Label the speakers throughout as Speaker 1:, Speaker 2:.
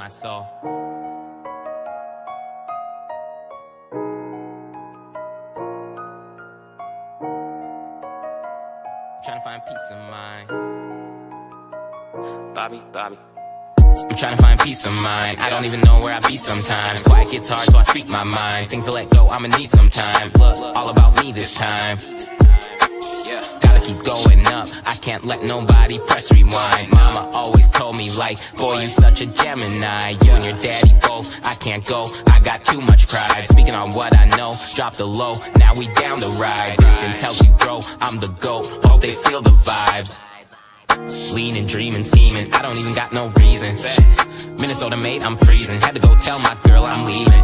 Speaker 1: my soul. Trying to find peace of mind. Bobby. I'm trying to find peace of mind. I don't even know where I be sometimes. Quiet gets hard, so I speak my mind. Things to let go, I'ma need some time. Look, all about me this time. Yeah, gotta keep going up. I can't let nobody press rewind. Mama always told me like, boy, you such a Gemini. You and your daddy both, I can't go, I got too much pride. Speaking on what I know, drop the low, now we down the ride. Distance helps you grow, I'm the GOAT, hope they feel the vibes. Leaning, dreaming, scheming, I don't even got no reason. Minnesota made, I'm freezing. Had to go tell my girl I'm leaving.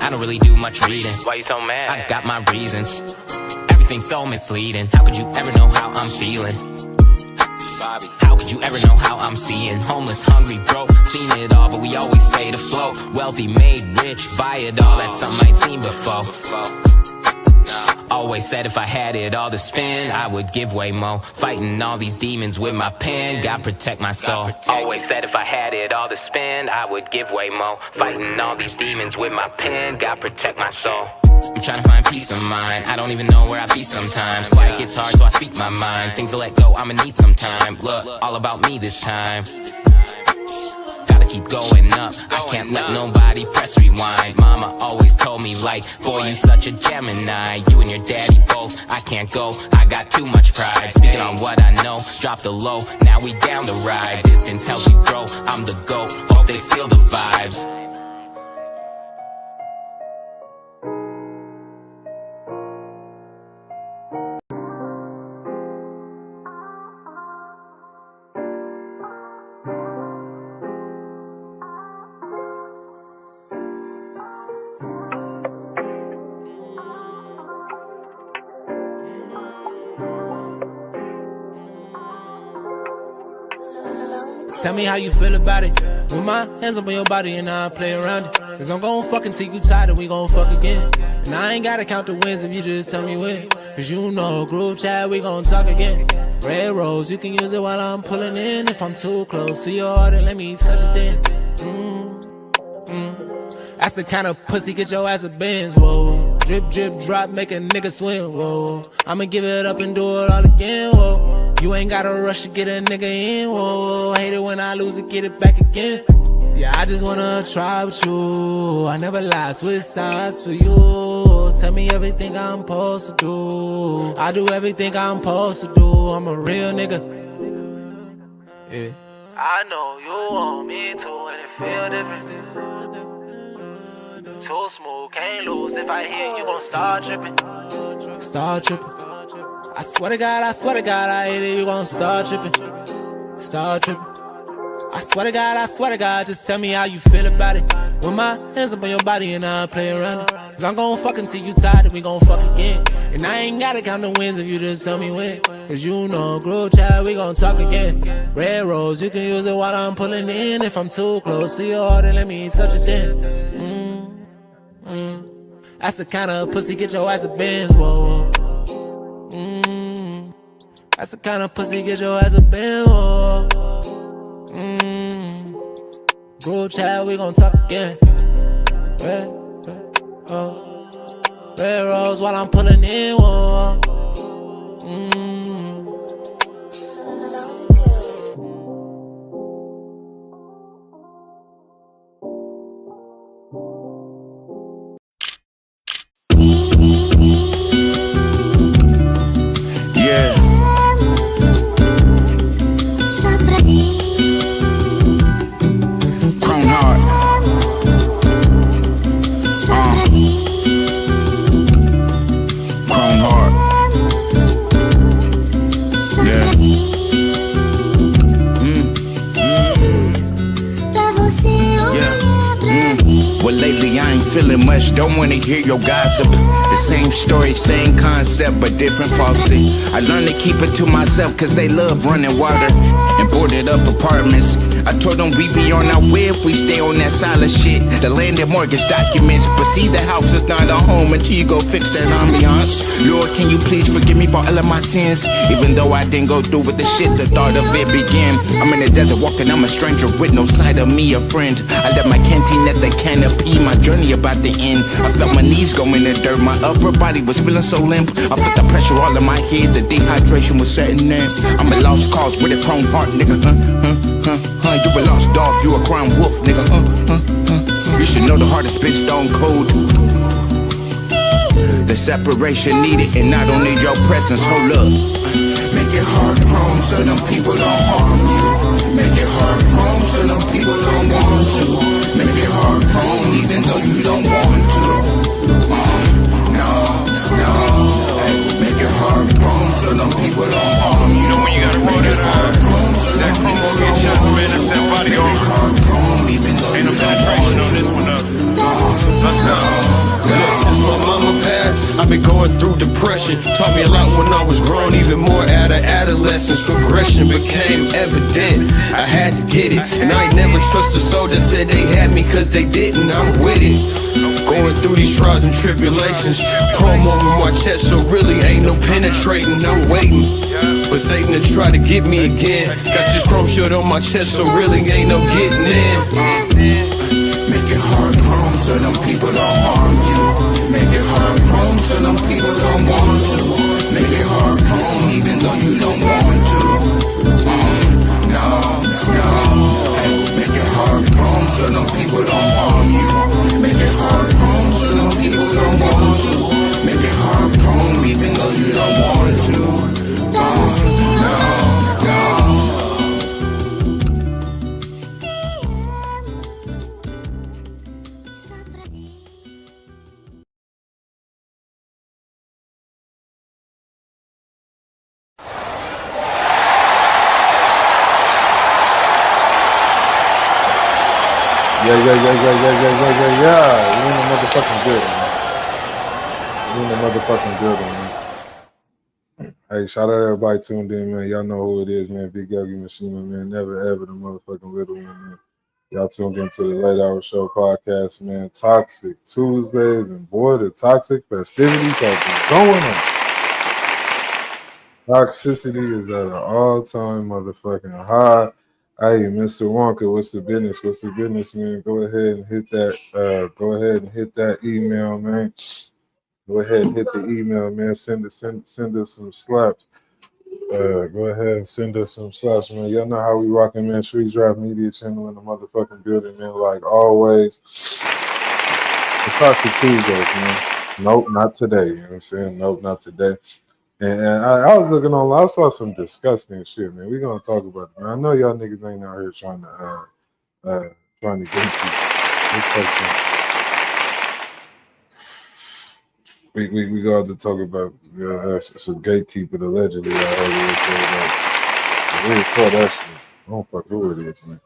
Speaker 1: I don't really do much reading. Why you so mad? I got my reasons. Everything's so misleading. How could you ever know how I'm feeling? Bobby, how could you ever know how I'm seeing? Homeless, hungry, broke, seen it all, but we always say to float. Wealthy, made rich, buy it all, that's something I'd seen before. Always said if I had it all to spend, I would give way more. Fighting all these demons with my pen, God protect my soul. Always said if I had it all to spend, I would give way more. Fighting all these demons with my pen, God protect my soul. I'm trying to find peace of mind. I don't even know where I be sometimes. Quiet gets hard, so I speak my mind. Things to let go, I'ma need some time. Look, all about me this time. Gotta keep going up. I can't let nobody press rewind. Mama always told me like, boy, you such a Gemini. You and your daddy both, I can't go, I got too much pride. Speaking on what I know, drop the low, now we down the ride. Distance helps you grow, I'm the GOAT, hope they feel the vibes.
Speaker 2: Tell me how you feel about it. With my hands up on your body and I play around it. Cause I'm gon' fuck until you tired and we gon' fuck again. And I ain't gotta count the wins if you just tell me when. Cause you know, group chat, we gon' talk again. Red rose, you can use it while I'm pulling in. If I'm too close to your heart, then let me touch it then. That's the kind of pussy, get your ass a Benz, whoa. Drip, drip, drop, make a nigga swim, whoa. I'ma give it up and do it all again, whoa. You ain't gotta rush to get a nigga in, whoa. Hate it when I lose it, get it back again. Yeah, I just wanna try with you. I never lie, switch sides for you. Tell me everything I'm supposed to do. I do everything I'm supposed to do. I'm a real nigga. Yeah. I know you want me too, and it feel different. Too smooth, can't lose. If I hit, you gon' start tripping. Start tripping. I swear to God, I hate it, you gon' start tripping. Start tripping. I swear to God, just tell me how you feel about it. With my hands up on your body and I play around it. Cause I'm gon' fuck until you tired and we gon' fuck again. And I ain't gotta count the wins if you just tell me when. Cause you know, group chat, we gon' talk again. Red rose, you can use it while I'm pulling in. If I'm too close to your heart, then let me touch it then. That's the kind of pussy, get your ass a Benz, whoa. That's the kind of pussy, get your ass a Benz, whoa. Group chat, we gon' talk again. Red rose while I'm pulling in, whoa.
Speaker 3: Pra você olhar pra mim. Well, lately I ain't feeling much, don't wanna hear your gossip. The same story, same concept, but different faucet. I learned to keep it to myself, cause they love running water and boarded up apartments. I told them we be on our way if we stay on that solid shit. The land and mortgage documents, but see the house is not a home until you go fix that ambiance. Lord, can you please forgive me for all of my sins? Even though I didn't go through with the shit, the thought of it began. I'm in the desert walking, I'm a stranger with no sight of me, a friend. I left my canteen at the canopy, my journey about to end. I felt my knees go in the dirt, my upper body was feeling so limp. I felt the pressure all in my head, the dehydration was setting in. I'm a lost cause with a chrome heart, nigga, you a lost dog, you a crime wolf, nigga, You should know the heart has been stone cold. The separation needed, and I don't need your presence, hold up. Make it hard chrome so them people don't harm you. Make it hard chrome so them people don't want to. Make it hard chrome even though you don't want to. No. Hey, make it hard chrome so them people don't harm you.
Speaker 4: You know when you gotta roll that chrome gon' get shot, man, that's that body armor. Ain't no penetration on this one up. Let's go.
Speaker 5: Look, since my mama passed, I've been going through depression. Taught me a lot when I was grown, even more out of adolescence. Progression became evident, I had to get it. And I ain't never trust a soul that said they had me, cause they didn't, I'm with it. Going through these trials and tribulations, chrome over my chest, so really ain't no penetrating, I'm waiting for Satan to try to get me again. Got this chrome shirt on my chest, so really ain't no getting in.
Speaker 3: Make it hard chrome so them people don't harm you. Make it hard chrome so them people don't want to. Make it hard chrome even though you don't want to. No. Hey, make it hard chrome so them people don't harm you. Make it hard chrome so them people don't want to. Make it hard chrome even though you don't want to. No.
Speaker 6: Yeah. We in the motherfucking building, man. We in the motherfucking building, man. Hey, shout out to everybody tuned in, man. Y'all know who it is, man. Big Gabby Machina, man. Never ever the motherfucking little one, man. Y'all tuned into the Late Hour Show podcast, man. Toxic Tuesdays, and boy, the toxic festivities have been going on. Toxicity is at an all-time motherfucking high. Hey, Mr. Wonka, what's the business? What's the business, man? Go ahead and hit that. Go ahead and hit that email, man. Go ahead and hit the email, man. Send us some slaps. Go ahead and send us some slaps, man. Y'all know how we rocking, man. Street Drive Media Channel in the motherfucking building, man. Like always. It's Toxic Tuesdays, man. Nope, not today. You know what I'm saying? Nope, not today. And I was looking online, I saw some disgusting shit, man. We're gonna talk about it, man. I know y'all niggas ain't out here trying to get people. We got to talk about some gatekeeper allegedly. I heard we call that shit. I don't fuck who it is, man.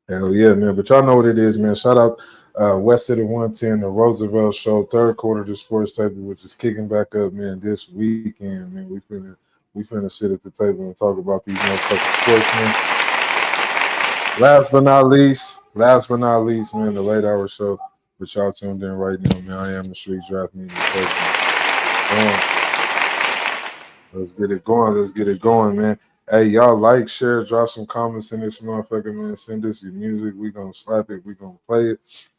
Speaker 6: Hell yeah, man. But y'all know what it is, man. Shout out West City 110, the Roosevelt Show, third quarter of the sports table, which is kicking back up, man, this weekend, man. We finna sit at the table and talk about these motherfucking sportsmen. Last but not least, man, the Late Hour Show, which y'all tuned in right now, man. I am the Street Draft Media President. Let's get it going, man. Hey, y'all like, share, drop some comments in this motherfucker, man. Send us your music. We gonna slap it. We gonna play it.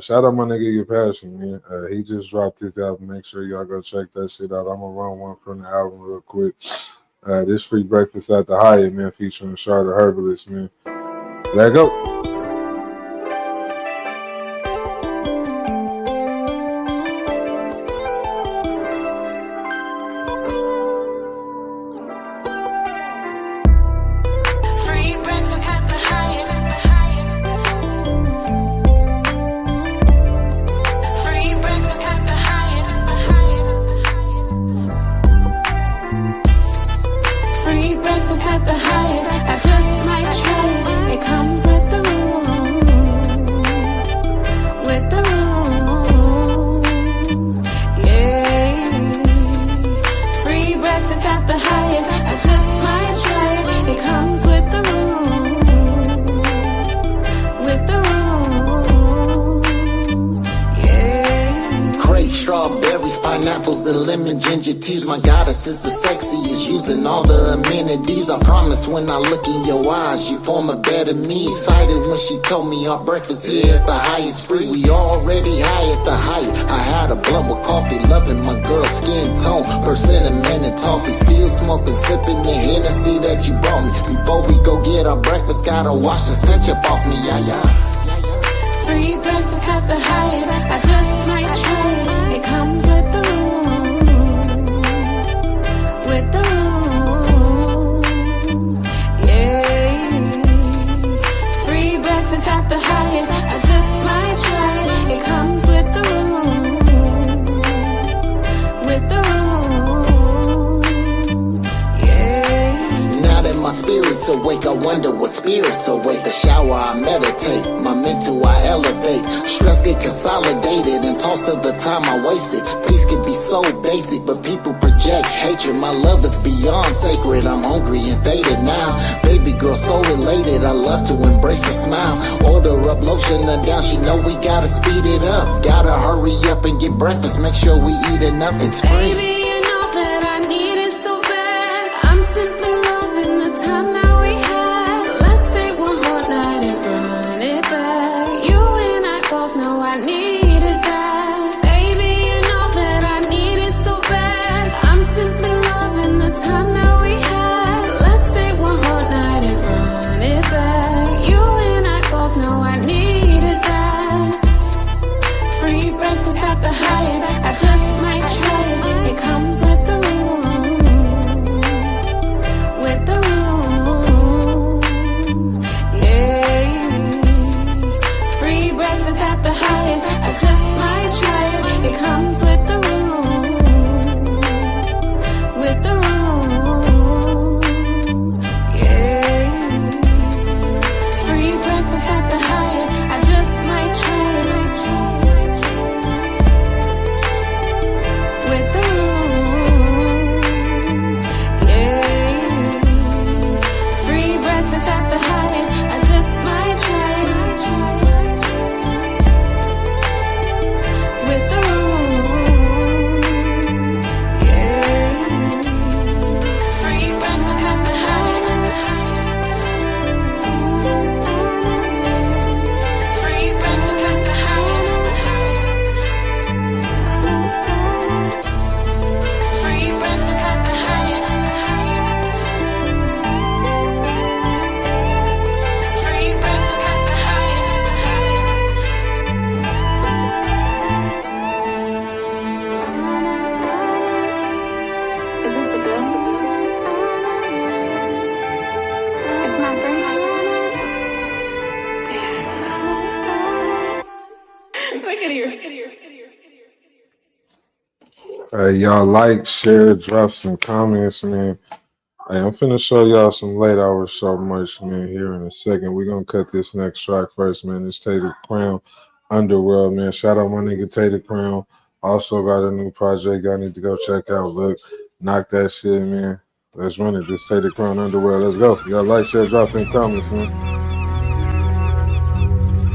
Speaker 6: Shout out my nigga Your Passion, man. He just dropped his album. Make sure y'all go check that shit out. I'm gonna run one from the album real quick. This Free Breakfast at the Hyatt, man, featuring Charlotte Herbalist, man. Let go.
Speaker 7: Free breakfast at the Hyatt. I just might try it. It comes with the room. roses and lemon ginger teas. My goddess is the sexiest, using all the amenities. I promise when I look in your eyes, you form a better me. Excited when she told me our breakfast here at the highest free. We already high at the height. I had a blunt with coffee, loving my girl's skin tone. Persimmon and toffee, still smoking, sipping the Hennessy that you brought me. Before we go get our breakfast, gotta wash the stench up off me, yeah, yeah.
Speaker 8: Free breakfast at the Hyatt, I just might try it. It comes with the room, with the room, yeah. Free breakfast at the Hyatt, I just might try it. It comes with the room, with the room, yeah.
Speaker 7: Now that my spirit's awake, I wonder what spirits awake. The shower, I meditate, my mental, I elevate. Stress get consolidated and toss of the time I wasted. Peace can be so basic, but people project hatred. My love is beyond sacred, I'm hungry and faded now. Baby girl so elated, I love to embrace a smile. Order up lotion or down, she know we gotta speed it up. Gotta hurry up and get breakfast, make sure we eat enough, it's free.
Speaker 8: Baby, you know that I need it so bad. I'm simply loving the time that we had. Let's take one more night and run it back. You and I both know I needed that. Baby, you know that I need it so bad. I'm simply loving the time that we had. Let's take one more night and run it back. You and I both know I needed that. Free breakfast at the Hyatt, I just might try it. It comes with the room, with the room, yeah. Free breakfast at the Hyatt, I just might try it. It comes with the room, with the room, yeah. Free breakfast at the Hyatt, I just might try it. With the room, yeah. Free breakfast at the Hyatt, I just might try it. With the room, yeah. Free breakfast at the Hyatt. Free breakfast at the Hyatt. Free breakfast at the Hyatt. Free breakfast at the Hyatt. Is this the bill? It's not free. Look at here.
Speaker 6: Hey, y'all like, share, drop some comments, man. Hey, I'm finna show y'all some late hour show merch, man, here in a second. We're gonna cut this next track first, man. It's Tater Crown, Underworld, man. Shout out my nigga Tater Crown. Also got a new project y'all need to go check out. Look, knock that shit, man. Let's run it. This Tater Crown, Underworld. Let's go. Y'all like, share, drop them comments, man.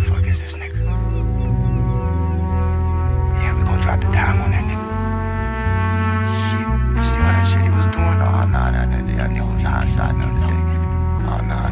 Speaker 9: Fuck is this nigga? Yeah, we gonna drop the dime on that nigga. Shit, you see all that shit he was doing? Oh, nah, that nigga was hot side the other day. Oh, nah.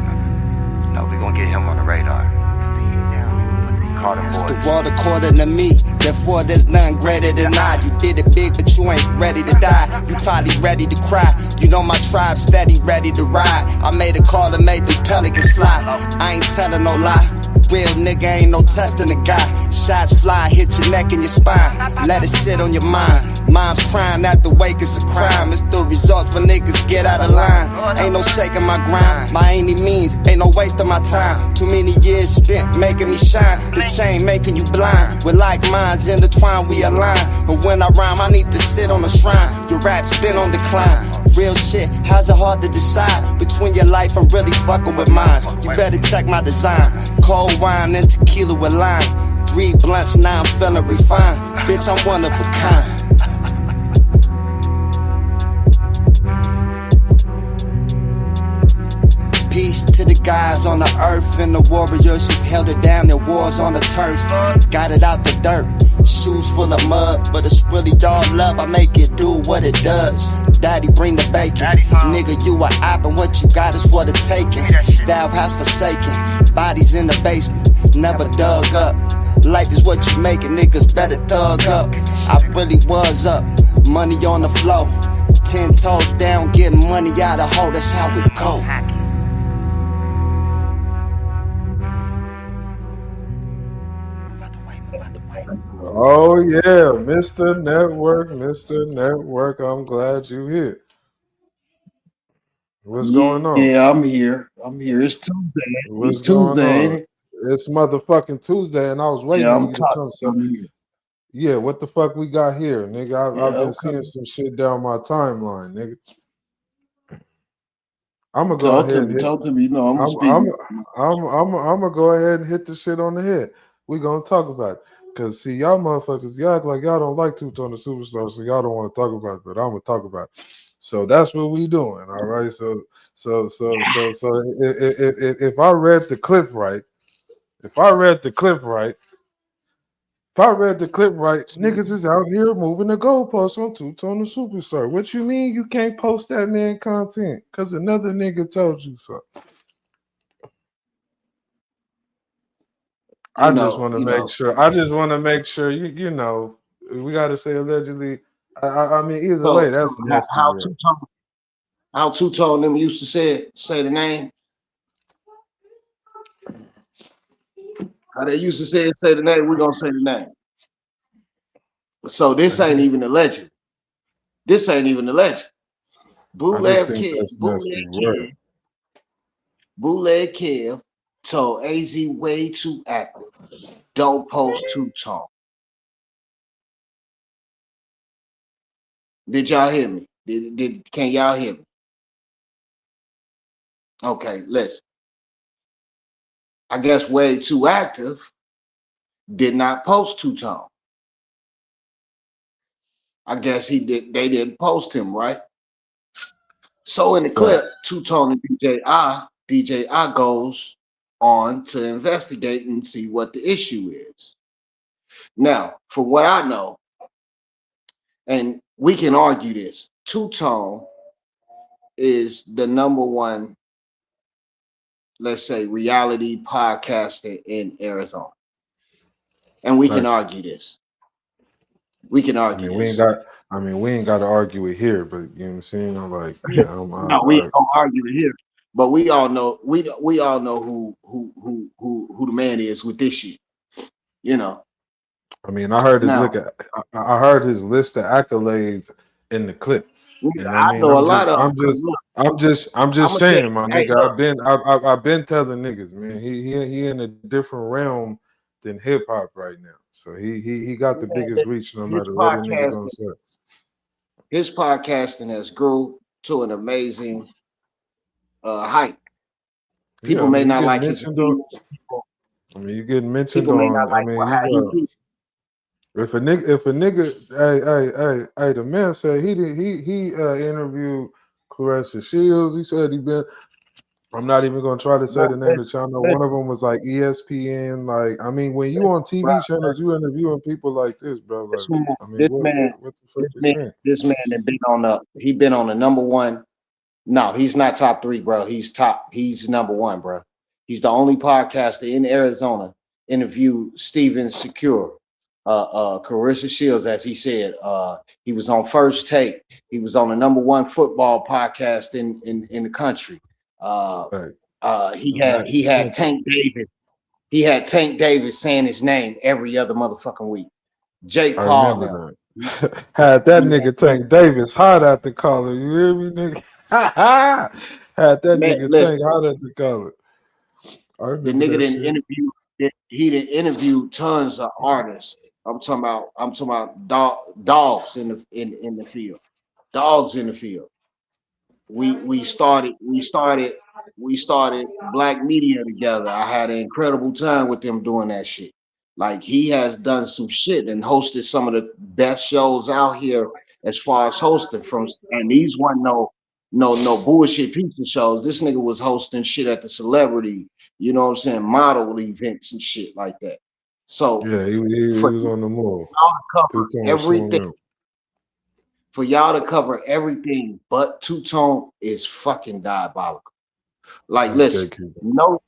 Speaker 9: No, we gonna get him on the radar. Put the heat down, nigga. Put the Carter
Speaker 10: It's the
Speaker 9: boys.
Speaker 10: world according to me, therefore there's none greater than I. You did it big, but you ain't ready to die. You probably ready to cry. You know my tribe steady, ready to ride. I made a call and made them pelicans fly. I ain't telling no lie. Real nigga ain't no testing the guy. Shots fly, hit your neck and your spine. Let it sit on your mind. Mom's crying at the wake, it's a crime. It's the results when niggas get out of line. Ain't no shaking my grind. By any means, ain't no waste of my time. Too many years spent making me shine. The chain making you blind. With like minds intertwined, we align. But when I rhyme, I need to sit on a shrine. Your rap's been on decline. Real shit, how's it hard to decide between your life and really fucking with mine? You better check my design. Cold wine and tequila with lime. 3 blunts, now I'm feeling refined. Bitch, I'm one of a kind. Peace to the guys on the earth and the warriors who held it down in wars on the turf. Got it out the dirt, shoes full of mud, but it's really all love. I make it do what it does. Daddy, bring the bacon. Nigga, you a op and what you got is for the taking. Thou has forsaken, bodies in the basement, never dug up. Life is what you make it, niggas better thug up. I really was up, money on the flow. 10 toes down, getting money out of hoe, that's how it go.
Speaker 6: Oh yeah, Mr. Network, I'm glad you here. What's going on?
Speaker 11: Yeah, I'm here. It's Tuesday.
Speaker 6: What's
Speaker 11: It's Tuesday,
Speaker 6: going
Speaker 11: ain't
Speaker 6: on?
Speaker 11: it?
Speaker 6: It's motherfucking Tuesday, and I was waiting
Speaker 11: Yeah,
Speaker 6: on
Speaker 11: I'm
Speaker 6: you to come. So,
Speaker 11: here.
Speaker 6: yeah, what the fuck we got here, nigga? I've
Speaker 11: Yeah,
Speaker 6: been
Speaker 11: I'm
Speaker 6: seeing
Speaker 11: coming.
Speaker 6: some shit down my timeline, nigga. I'm gonna go ahead and hit.
Speaker 11: Talk to me. You know, I'm
Speaker 6: I'm
Speaker 11: speaking.
Speaker 6: I'm gonna go ahead and hit the shit on the head. We gonna talk about it. Cause see, y'all motherfuckers, y'all act like y'all don't like Two-Tone the Superstar, so y'all don't want to talk about it, but I'm gonna talk about it. So that's what we doing, all right. So if I read the clip right, niggas is out here moving the goalposts on Two-Tone the Superstar. What you mean you can't post that man content? Cause another nigga told you so. I just want to make sure. You know, we got to say allegedly. I mean, either way, that's nasty.
Speaker 11: How Two-Tone them used to say the name. How they used to say the name. We're gonna say the name. So this ain't even a legend. Bootleg Kev told AZ way too active. Don't post Two-Tone. Did y'all hear me? Can y'all hear me? Okay, listen. I guess way too active did not post Two-Tone. I guess they didn't post him, right? So in the clip, Two-Tone and DJ I goes on to investigate and see what the issue is. Now, for what I know, and we can argue this, Two-Tone is the number one, let's say, reality podcaster in Arizona. And we can argue this. We can argue.
Speaker 6: We ain't got to argue it here, but you know what I'm saying. I'm like,
Speaker 11: we ain't gonna argue it here. But we all know we all know who the man is with this shit. You know.
Speaker 6: I mean, I heard his list of accolades in the clip. And
Speaker 11: I know a lot of.
Speaker 6: I'm just saying, my nigga. I've been telling niggas, man. He in a different realm than hip hop right now. So he got the biggest reach, no matter what a nigga gonna say.
Speaker 11: His podcasting has grew to an amazing height. People may not like his opinions.
Speaker 6: I mean, you getting mentioned on. If a nigga, hey, the man said he interviewed Clarissa Shields. He said he been. I'm not even gonna try to say the name of the channel. One of them was like ESPN. Like, I mean, when you on TV channels, you interviewing people like this, bro. Like, what the fuck you saying?
Speaker 11: This man has been on the number one. No, he's not top three, bro. He's number one, bro. He's the only podcaster in Arizona interviewed Steven Secure. Clarissa Shields, as he said, he was on First Take. He was on the number one football podcast in the country. He had Tank Davis. He had Tank Davis saying his name every other motherfucking week. Jake Paul
Speaker 6: had that nigga Tank Davis hot at the collar. You hear me, nigga? Had that nigga Tank hot at the collar.
Speaker 11: The nigga didn't interview. He didn't interview tons of artists. I'm talking about dogs in the field. Dogs in the field. We started Black Media together. I had an incredible time with them doing that shit. Like, he has done some shit and hosted some of the best shows out here as far as hosting and these weren't no no bullshit pizza shows. This nigga was hosting shit at the celebrity, you know what I'm saying, model events and shit like that. So
Speaker 6: Yeah, he
Speaker 11: for
Speaker 6: was on the move.
Speaker 11: y'all to cover
Speaker 6: Two-Tone
Speaker 11: everything,
Speaker 6: showing up.
Speaker 11: for y'all to cover everything but Two-Tone is fucking diabolical. Like, listen,
Speaker 6: Okay,
Speaker 11: no,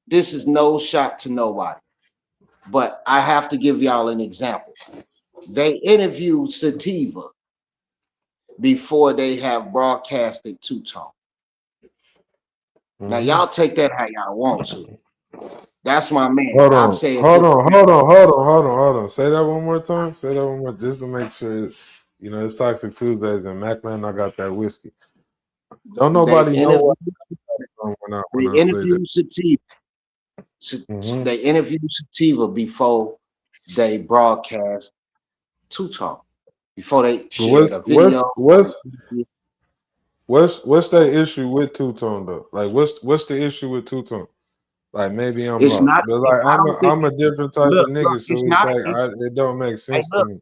Speaker 11: this is no shot to nobody, but I have to give y'all an example. They interviewed Sativa before they have broadcasted Two-Tone. Now, y'all take that how y'all want to. That's my man.
Speaker 6: Hold
Speaker 11: I'm
Speaker 6: on,
Speaker 11: saying,
Speaker 6: hold on. Say that one more time. Say that one more, just to make sure. You know, it's Toxic Tuesdays, and Macman, I got that whiskey. Don't nobody know what when I say that.
Speaker 11: Sativa. They interviewed Sativa before they broadcast Two-Tone. Before they shared a video.
Speaker 6: What's that issue with Two-Tone though? Like, what's the issue with Two-Tone? Like, maybe I'm
Speaker 11: It's
Speaker 6: lost,
Speaker 11: not.
Speaker 6: but like I'm a different type of nigga, so
Speaker 11: it's
Speaker 6: it's
Speaker 11: not.
Speaker 6: like it don't make sense to me.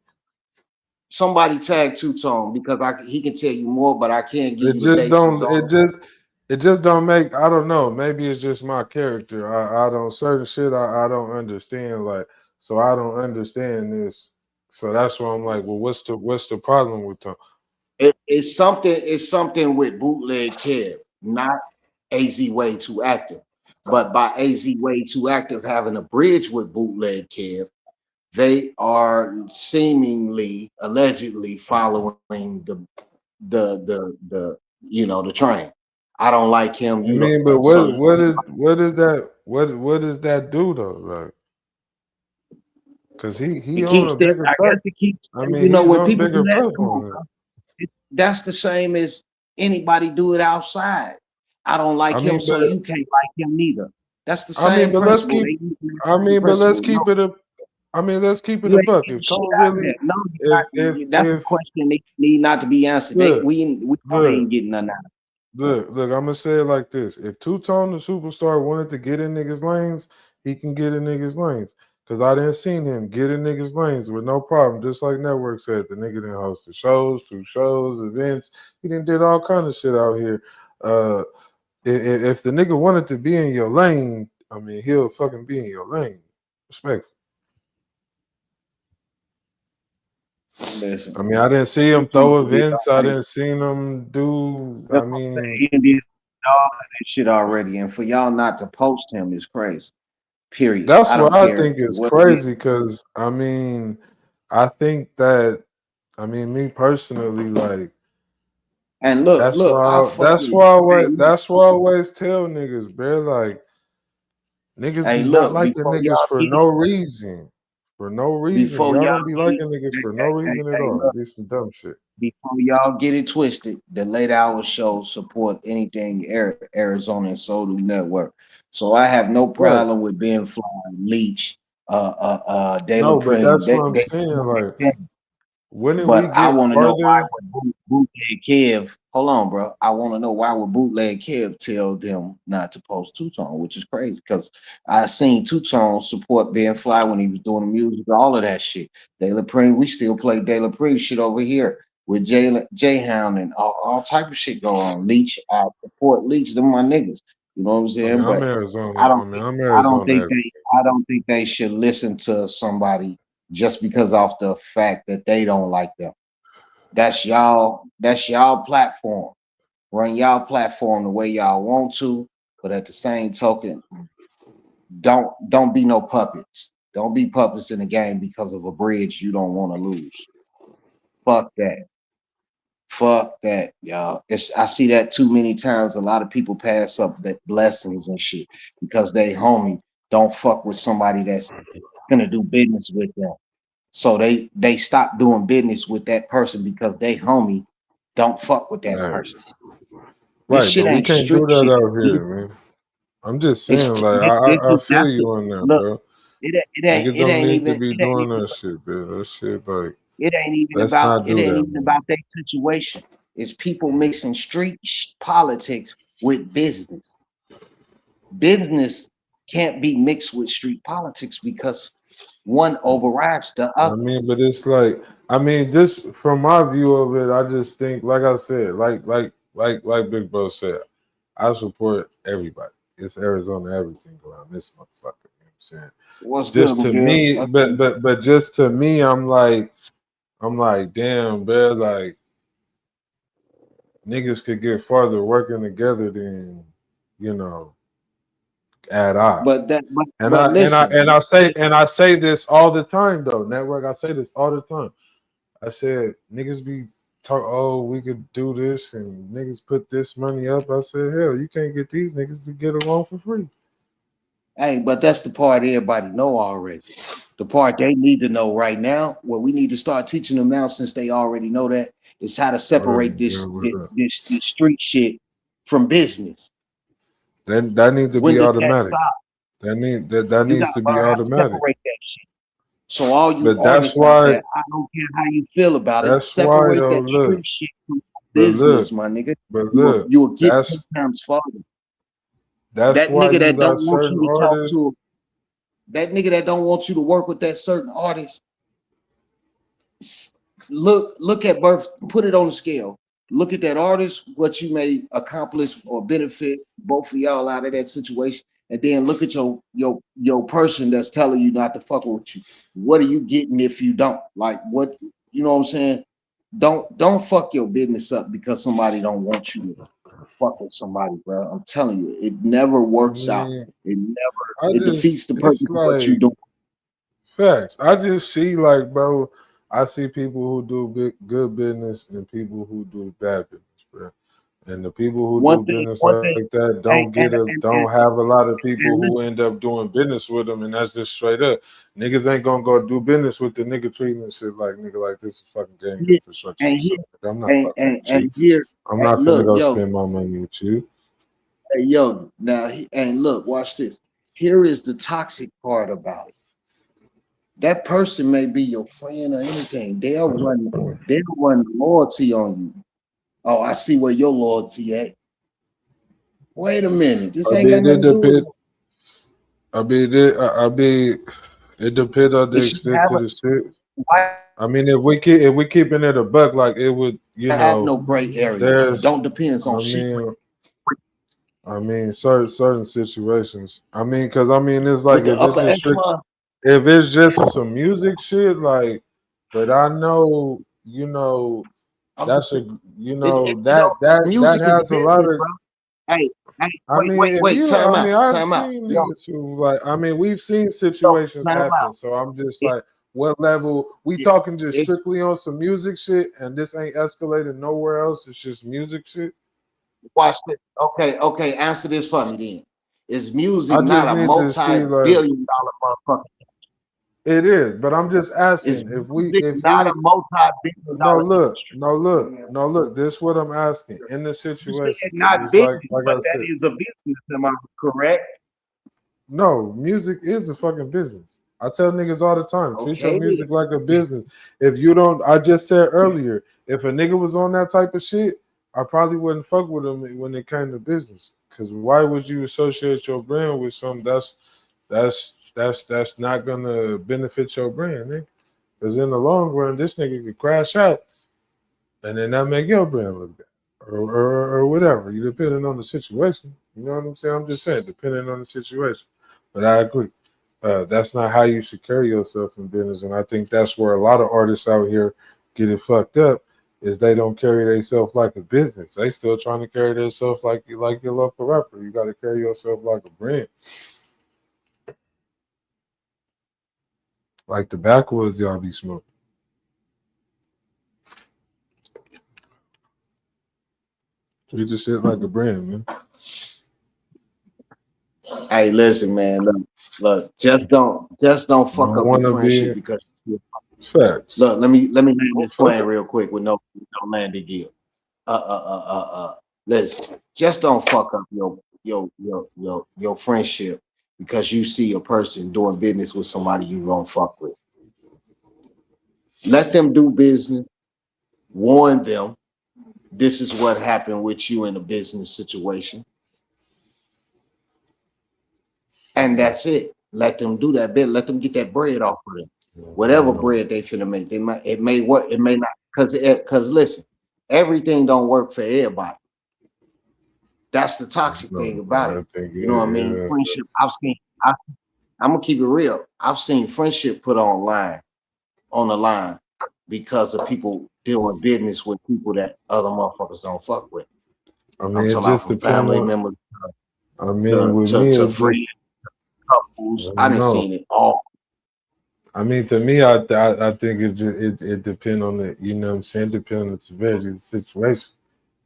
Speaker 11: Somebody tag Two-Tone because he can tell you more, but I can't give
Speaker 6: It
Speaker 11: you the
Speaker 6: just
Speaker 11: basis
Speaker 6: don't.
Speaker 11: on
Speaker 6: It just don't make. I don't know. Maybe it's just my character. I don't certain shit. I don't understand. Like, so I don't understand this. So that's why I'm like, well, what's the problem with them?
Speaker 11: It's something with Bootleg Kev, not AZ Way Too Active. But by AZ Way Too Active having a bridge with Bootleg Kev, they are seemingly, allegedly following the the train. I don't like him.
Speaker 6: I
Speaker 11: You
Speaker 6: mean,
Speaker 11: don't.
Speaker 6: but
Speaker 11: So
Speaker 6: what does that do though? Like, cause he
Speaker 11: it
Speaker 6: on
Speaker 11: keeps
Speaker 6: a
Speaker 11: that.
Speaker 6: bigger
Speaker 11: I guess
Speaker 6: platform.
Speaker 11: it keeps.
Speaker 6: I mean, he's
Speaker 11: When
Speaker 6: on a
Speaker 11: people do
Speaker 6: bigger
Speaker 11: that, come on,
Speaker 6: platform.
Speaker 11: bro. That's the same as anybody do it outside. I don't like him, so you can't like him neither. That's the same
Speaker 6: but let's
Speaker 11: principle.
Speaker 6: keep. Let's keep it a. Let's keep it a buck. If Tone really,
Speaker 11: That's a question that need not to be answered. We ain't getting none out of it.
Speaker 6: Look, I'm gonna say it like this: if Two-Tone the superstar wanted to get in niggas' lanes, he can get in niggas' lanes. Cause I didn't seen him get in niggas' lanes with no problem. Just like Network said, the nigga didn't host the shows, events. He did all kind of shit out here. If the nigga wanted to be in your lane, I mean, he'll fucking be in your lane. Respectful.
Speaker 11: Listen,
Speaker 6: I mean, I didn't see him throw events. I didn't see him do. I mean,
Speaker 11: he did all that shit already, and for y'all not to post him is crazy. Period.
Speaker 6: That's what I
Speaker 11: care
Speaker 6: think is
Speaker 11: what
Speaker 6: crazy. Because I mean, I think that. I mean, me personally, like.
Speaker 11: And look,
Speaker 6: that's why I always tell niggas, bro, like niggas be not liking niggas for no reason. For no reason. Y'all don't be liking niggas for no reason at all. Do some dumb shit.
Speaker 11: Before y'all get it twisted, the late hour shows support anything Arizona and So Do Network. So I have no problem with Ben Fly, Leach, De La
Speaker 6: but that's what I'm saying. Like, when did we get
Speaker 11: I want to know why
Speaker 6: would
Speaker 11: Bootleg Kev. Hold on, bro. I want to know why would Bootleg Kev tell them not to post Two-Tone, which is crazy because I seen Two-Tone support Ben Fly when he was doing the music, all of that shit. De La Pree, we still play De La Pree shit over here with J-Hound and all type of shit go on. Leach, I support Leach, them my niggas. You know what I'm saying?
Speaker 6: I'm Arizona.
Speaker 11: I don't think they should listen to somebody just because off the fact that they don't like them. That's y'all platform. Run y'all platform the way y'all want to, but at the same token, don't be no puppets. Don't be puppets in the game because of a bridge you don't want to lose. Fuck that. Fuck that, y'all. I see that too many times. A lot of people pass up that blessings and shit because they homie don't fuck with somebody that's gonna do business with them. So they stop doing business with that person because they homie don't fuck with that person.
Speaker 6: Right,
Speaker 11: This shit
Speaker 6: but we
Speaker 11: ain't
Speaker 6: can't do
Speaker 11: strictly.
Speaker 6: that out here, man. I'm just saying, like, I feel you on that, bro.
Speaker 11: It ain't
Speaker 6: need
Speaker 11: even
Speaker 6: to be doing that shit, bro. That shit, like,
Speaker 11: it ain't even about that situation. It's people mixing street politics with business. Business can't be mixed with street politics because one overrides the other.
Speaker 6: I mean, but it's like, just from my view of it, I just think, like I said, like like Big Bro said, I support everybody. It's Arizona everything around this motherfucker. You know what I'm saying?
Speaker 11: What's
Speaker 6: Just
Speaker 11: good,
Speaker 6: to
Speaker 11: Miguel?
Speaker 6: me, but just to me, I'm like, damn, bro, like niggas could get farther working together than, you know, at odds. I say this all the time though, network. I say this all the time. I said niggas be talk, oh, we could do this and niggas put this money up. I said, hell, you can't get these niggas to get along for free.
Speaker 11: Hey, but that's the part everybody know already. The part they need to know right now, what we need to start teaching them now, since they already know that, is how to separate this street shit from business.
Speaker 6: Then that needs to be automatic. That needs to be automatic.
Speaker 11: Separate that shit. So all you
Speaker 6: but
Speaker 11: artists out there, I don't care how you feel about it. Separate that street shit from business, my nigga.
Speaker 6: But look,
Speaker 11: you will get 10 times farther.
Speaker 6: That's
Speaker 11: that nigga that don't want you to talk to, that nigga that don't want you to work with that certain artist. Look at birth, put it on the scale. Look at that artist, what you may accomplish or benefit both of y'all out of that situation, and then look at your person that's telling you not to fuck with you. What are you getting if you don't? Like, what, you know what I'm saying? Don't fuck your business up because somebody don't want you to fuck with somebody, bro. I'm telling you, it never works out. It defeats the purpose of what you do.
Speaker 6: Facts. I just see, like, bro, I see people who do good business and people who do bad business, bro. And the people who do business like that don't have a lot of people who end up doing business with them, and that's just straight up. Niggas ain't gonna go do business with the nigga treating shit like nigga like this is fucking gang infrastructure. I'm not fucking with you. I'm not finna go spend my money with you.
Speaker 11: Hey, yo, now, and look, watch this. Here is the toxic part about it. That person may be your friend or anything. They'll run loyalty on you. Oh, I see where your loyalty at. Wait a minute. This ain't got nothing to do with it.
Speaker 6: It depends on the extent to the shit. I mean, if we keeping it a buck, like it would, you know,
Speaker 11: have no gray area. Don't depends on shit.
Speaker 6: I mean, certain situations. I mean, because I mean, it's like if it's just some music shit, like, but I know, you know, that's a, you know, that has a lot of.
Speaker 11: Wait, time out.
Speaker 6: Niggas who, like, I mean, we've seen situations happen, so I'm just like, what level? We talking just strictly on some music shit, and this ain't escalated nowhere else. It's just music shit.
Speaker 11: Watch this. Okay. Answer this for me then. Is music not a multi-billion-dollar motherfucker?
Speaker 6: It is, but I'm just asking if
Speaker 11: not a multi-billion-dollar.
Speaker 6: No, look. This is what I'm asking in the situation.
Speaker 11: It's not business, but that is a business. Am I correct?
Speaker 6: No, music is a fucking business. I tell niggas all the time, treat your music like a business. If you don't, I just said earlier, if a nigga was on that type of shit, I probably wouldn't fuck with him when it came to business. Because why would you associate your brand with something that's not gonna benefit your brand, nigga? Because in the long run, this nigga could crash out, and then that make your brand look bad, or whatever. You depending on the situation. You know what I'm saying? I'm just saying, depending on the situation. But I agree. That's not how you should carry yourself in business, and I think that's where a lot of artists out here get it fucked up. Is they don't carry themselves like a business. They still trying to carry themselves like your local rapper. You got to carry yourself like a brand. Like the backwoods y'all be smoking. Treat the shit like a brand, man.
Speaker 11: Hey, listen, man. Look. Just don't fuck up the friendship because.
Speaker 6: Facts.
Speaker 11: Look, let me land this plane real quick with no landing gear. Listen, just don't fuck up your friendship because you see a person doing business with somebody you don't fuck with. Let them do business. Warn them. This is what happened with you in a business situation. And that's it. Let them do that bit. Let them get that bread off of them. Whatever bread they finna make, it may work, it may not. Cause listen, everything don't work for everybody. That's the toxic thing about it. You know what I mean?
Speaker 6: Yeah.
Speaker 11: Friendship. I'm gonna keep it real. I've seen friendship put on the line because of people doing business with people that other motherfuckers don't fuck with.
Speaker 6: I
Speaker 11: I'm
Speaker 6: mean, it
Speaker 11: talking about
Speaker 6: just
Speaker 11: from
Speaker 6: depends
Speaker 11: family
Speaker 6: on.
Speaker 11: members
Speaker 6: I mean, with me,
Speaker 11: to
Speaker 6: it
Speaker 11: friends,
Speaker 6: just.
Speaker 11: couples. I done
Speaker 6: No.
Speaker 11: seen it all.
Speaker 6: I mean, to me, I think it depends on the, you know what I'm saying, depends on the severity of the situation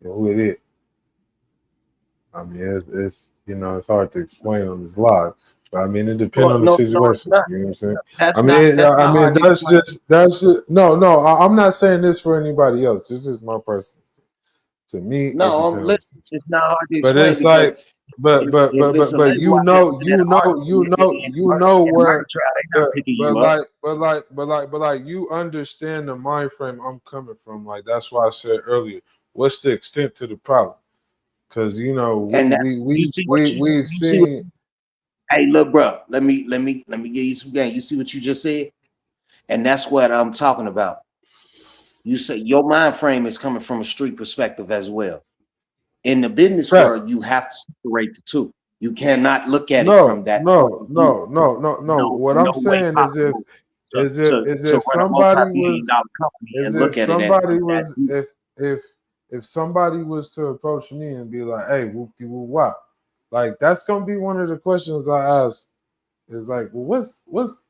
Speaker 6: and who it is. I mean, it's you know, it's hard to explain on this live, but I mean, it depends on the situation. You know what I'm saying?
Speaker 11: That's
Speaker 6: I
Speaker 11: not.
Speaker 6: mean,
Speaker 11: That's not hard to explain.
Speaker 6: that's just no. I'm not saying this for anybody else. This is my person. To me, it
Speaker 11: No,
Speaker 6: depends on the
Speaker 11: listen,
Speaker 6: situation.
Speaker 11: it's not hard to
Speaker 6: But
Speaker 11: explain
Speaker 6: it's
Speaker 11: because
Speaker 6: like, but
Speaker 11: if it's a label
Speaker 6: you
Speaker 11: out there
Speaker 6: know,
Speaker 11: with that artist
Speaker 6: you know
Speaker 11: and
Speaker 6: where,
Speaker 11: merch trial, they not picking you up.
Speaker 6: but like you understand the mind frame I'm coming from. Like that's why I said earlier, what's the extent to the problem? Because you know
Speaker 11: And that's
Speaker 6: we've seen.
Speaker 11: Hey, look, bro, let me give you some game. You see what you just said, and that's what I'm talking about. You say your mind frame is coming from a street perspective as well. In the business world, you have to separate the two. You cannot look at it from that point of view.
Speaker 6: No. What I'm saying is if
Speaker 11: to run a
Speaker 6: somebody
Speaker 11: multi-billion-dollar
Speaker 6: was
Speaker 11: company and
Speaker 6: is
Speaker 11: look
Speaker 6: if
Speaker 11: at it
Speaker 6: somebody
Speaker 11: as that
Speaker 6: was if somebody was to approach me and be like, hey, whoop-de whoop wop, like that's gonna be one of the questions I ask is like, well, what's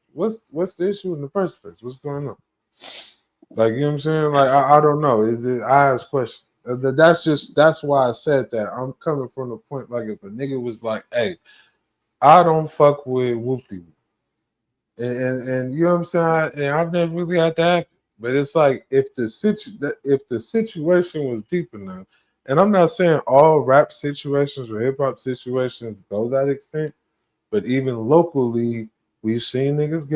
Speaker 6: the issue in the first place? What's going on? Like, you know what I'm saying? Like, I don't know. I ask questions. That's why I said that. I'm coming from the point, like, if a nigga was like, hey, I don't fuck with whoop-de. And you know what I'm saying? And I've never really had to act. But it's like, if the situation was deep enough, and I'm not saying all rap situations or hip-hop situations go that extent, but even locally, we've seen niggas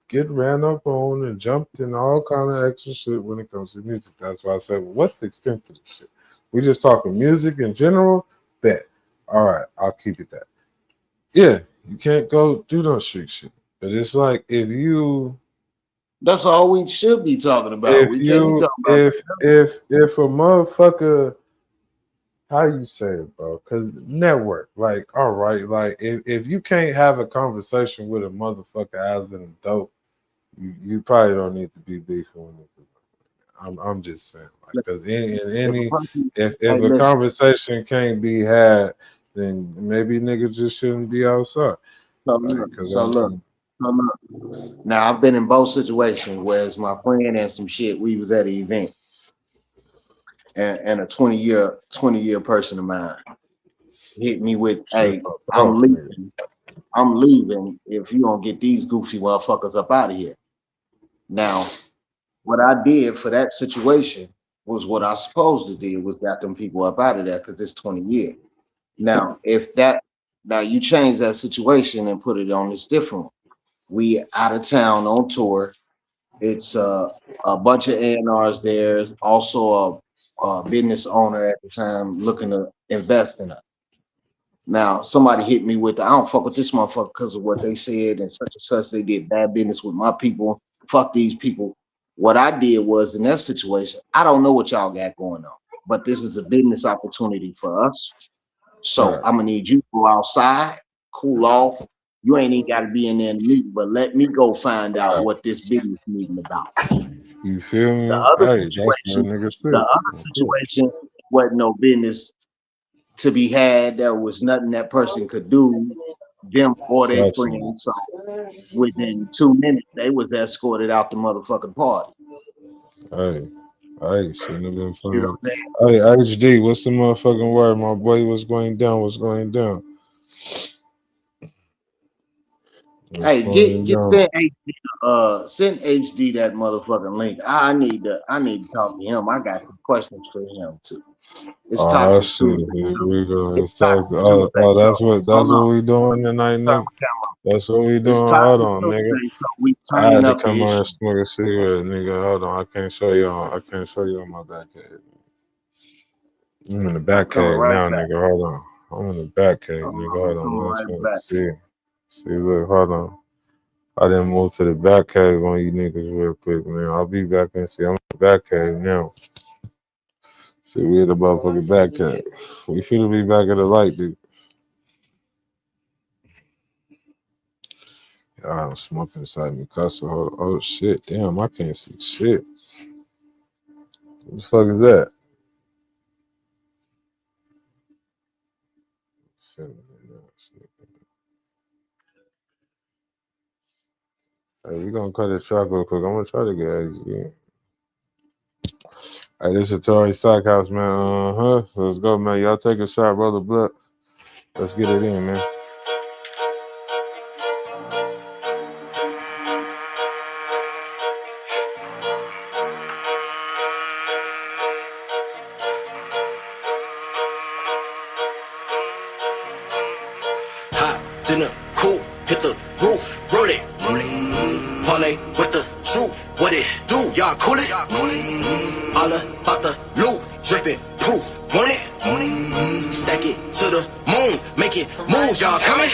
Speaker 6: get ran up on and jumped and all kind of extra shit when it comes to music. That's why I said, well, what's the extent of this shit? We just talking music in general? Bet. All right, I'll keep it that. Yeah, you can't go do no street shit. But it's like
Speaker 11: that's all we should be talking about.
Speaker 6: if a motherfucker, how you say it, bro? Because network, like, all right, like if you can't have a conversation with a motherfucker as an adult, you probably don't need to be beefing with it. I'm just saying, like, because if a conversation can't be had, then maybe niggas just shouldn't be outside.
Speaker 11: Look. Now I've been in both situations where it's my friend and some shit. We was at an event, and a 20-year person of mine hit me with, "Hey, I'm leaving if you don't get these goofy motherfuckers up out of here." Now, what I did for that situation was what I supposed to do, was got them people up out of there because it's 20 years. Now, now you change that situation and put it on this different one. We out of town on tour. It's a bunch of A&Rs there. Also a business owner at the time looking to invest in us. Now, somebody hit me with, I don't fuck with this motherfucker because of what they said and such. They did bad business with my people. Fuck these people. What I did was, in that situation, I don't know what y'all got going on, but this is a business opportunity for us. So I'm gonna need you to go outside, cool off. You ain't even got to be in there in the meeting, but let me go find out what this business meeting about.
Speaker 6: You feel me?
Speaker 11: The other situation wasn't no business to be had. There was nothing that person could do, them or their friends. So within 2 minutes, they was escorted out the motherfucking party.
Speaker 6: Hey, shouldn't have been fun. Hey, HD, what's the motherfucking word, my boy? What's going down? What's going down?
Speaker 11: Hey, send HD that motherfucking link. I need to talk to him. I got some questions for him too. It's toxic too.
Speaker 6: Here we go. It's toxic. That's what we doing tonight, nigga. That's what we doing. Hold on, nigga. I had to come on and smoke a cigarette, nigga. Hold on. I can't show you on my back cave. I'm in the back cave now, nigga. Hold on. I'm in the back cave, nigga. Hold on. See, look, hold on. I didn't move to the back cave on you niggas real quick, man. I'll be back and see. I'm in the back cave now. See, we in the motherfucking back chat. We finna be back in the light, dude. Y'all smoking inside me, cuss. Oh shit, damn, I can't see shit. What the fuck is that? Hey, we gonna cut this track real quick. I'm gonna try to get XG. Hey, this is Atari Stockhouse, man. Let's go, man. Y'all take a shot, brother Blood. Let's get it in, man.
Speaker 12: Hot dinner, cool, hit the roof, roll it. Parlay with the truth, what it do? Y'all cool it? All about the loot, dripping proof, want it? Stack it to the moon, make it move, y'all coming?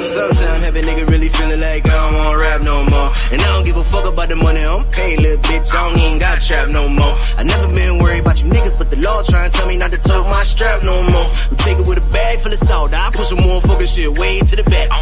Speaker 12: Sometimes have a nigga really feeling like I don't wanna rap no more. And I don't give a fuck about the money I'm paid, little bitch, I don't even got trap no more. I never been worried about you niggas, but the law trying to tell me not to tote my strap no more. We take it with a bag full of salt, I push a motherfucking shit way to the back.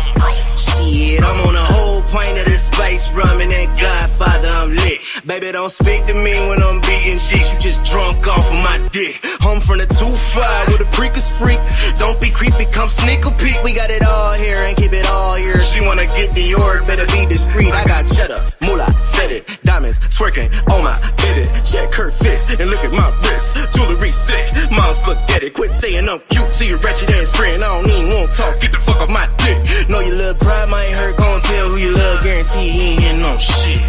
Speaker 12: Shit, I'm on a whole pint of this spice rum and that Godfather, I'm lit. Baby, don't speak to me when I'm beating cheeks, you just drunk off of my dick. I'm from the 2-5 with a freak is freak. Don't be creepy, come sneak a peek. We got it all here and keep it all here. She wanna get the org, better be discreet. I got cheddar, moolah, fetid, diamonds twerking on my baby. Check her fist and look at my wrist. Jewelry sick, mom's look at it. Quit saying I'm cute to your wretched ass friend. I don't even want to talk, get the fuck off my dick. Know your little pride might hurt, gon' tell who you love. Guarantee he ain't hitting no shit.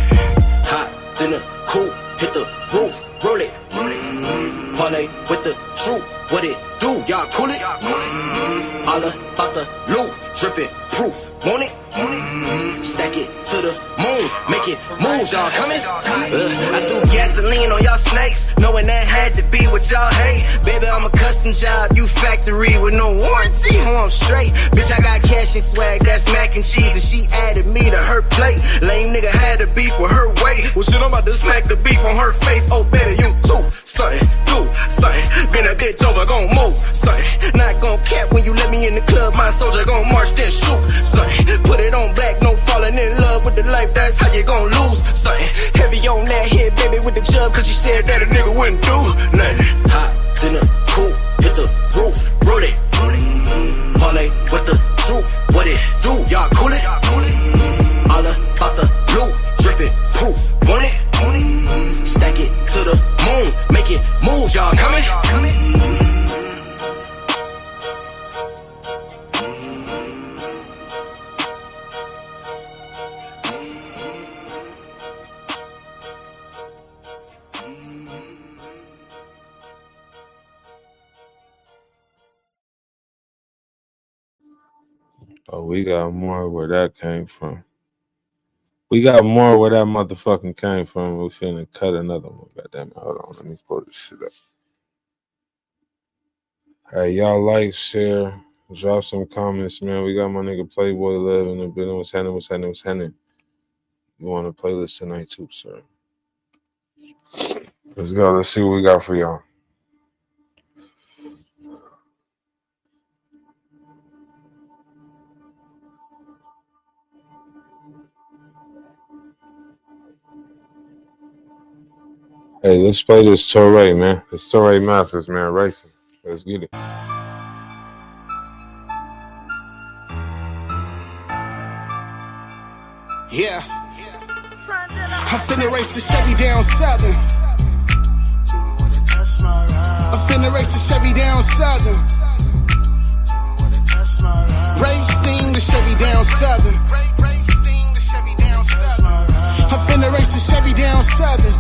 Speaker 12: Hot dinner, cool, hit the roof, roll it. Parlay with the truth, what it do? Y'all cool it? All about the loot, dripping proof, want it? Stack it to the moon, make it move, y'all coming? I threw gasoline on y'all snakes, knowing that had to be what y'all hate. Baby, I'm a custom job, you factory with no warranty. I'm straight, bitch, I got cash and swag, that's mac and cheese, and she added me to her plate. Lame nigga had to beef with her weight. Well, shit, I'm about to smack the beef on her face. Oh, baby, you too, something, do something. Been a bitch over, gon' move, something. Not gon' cap when you let me in the club, my soldier gon' march, then shoot, something. Put it on black, no falling in love with the life, that's how you gon' lose something. Heavy on that hit, baby, with the jub, cause she said that a nigga wouldn't do nothing. Hot dinner, cool, hit the roof, roll it. Parlay with the truth, what it do? Y'all cool it? All about the loot, dripping proof, want it? Stack it to the moon, make it move, y'all coming?
Speaker 6: Oh, we got more where that came from. We got more where that motherfucking came from. We finna cut another one. Goddamn it. Hold on. Let me pull this shit up. Hey, y'all like, share, drop some comments, man. We got my nigga Playboy Love in the building. What's happening? You want a playlist tonight too, sir? Let's go. Let's see what we got for y'all. Hey, let's play this Torre, man. It's Torre Masters, man, racing. Let's get it.
Speaker 13: Yeah. I'm finna race the Chevy down southern. I'm finna race the Chevy down southern. Racing the Chevy down southern. I'm finna race the Chevy down southern.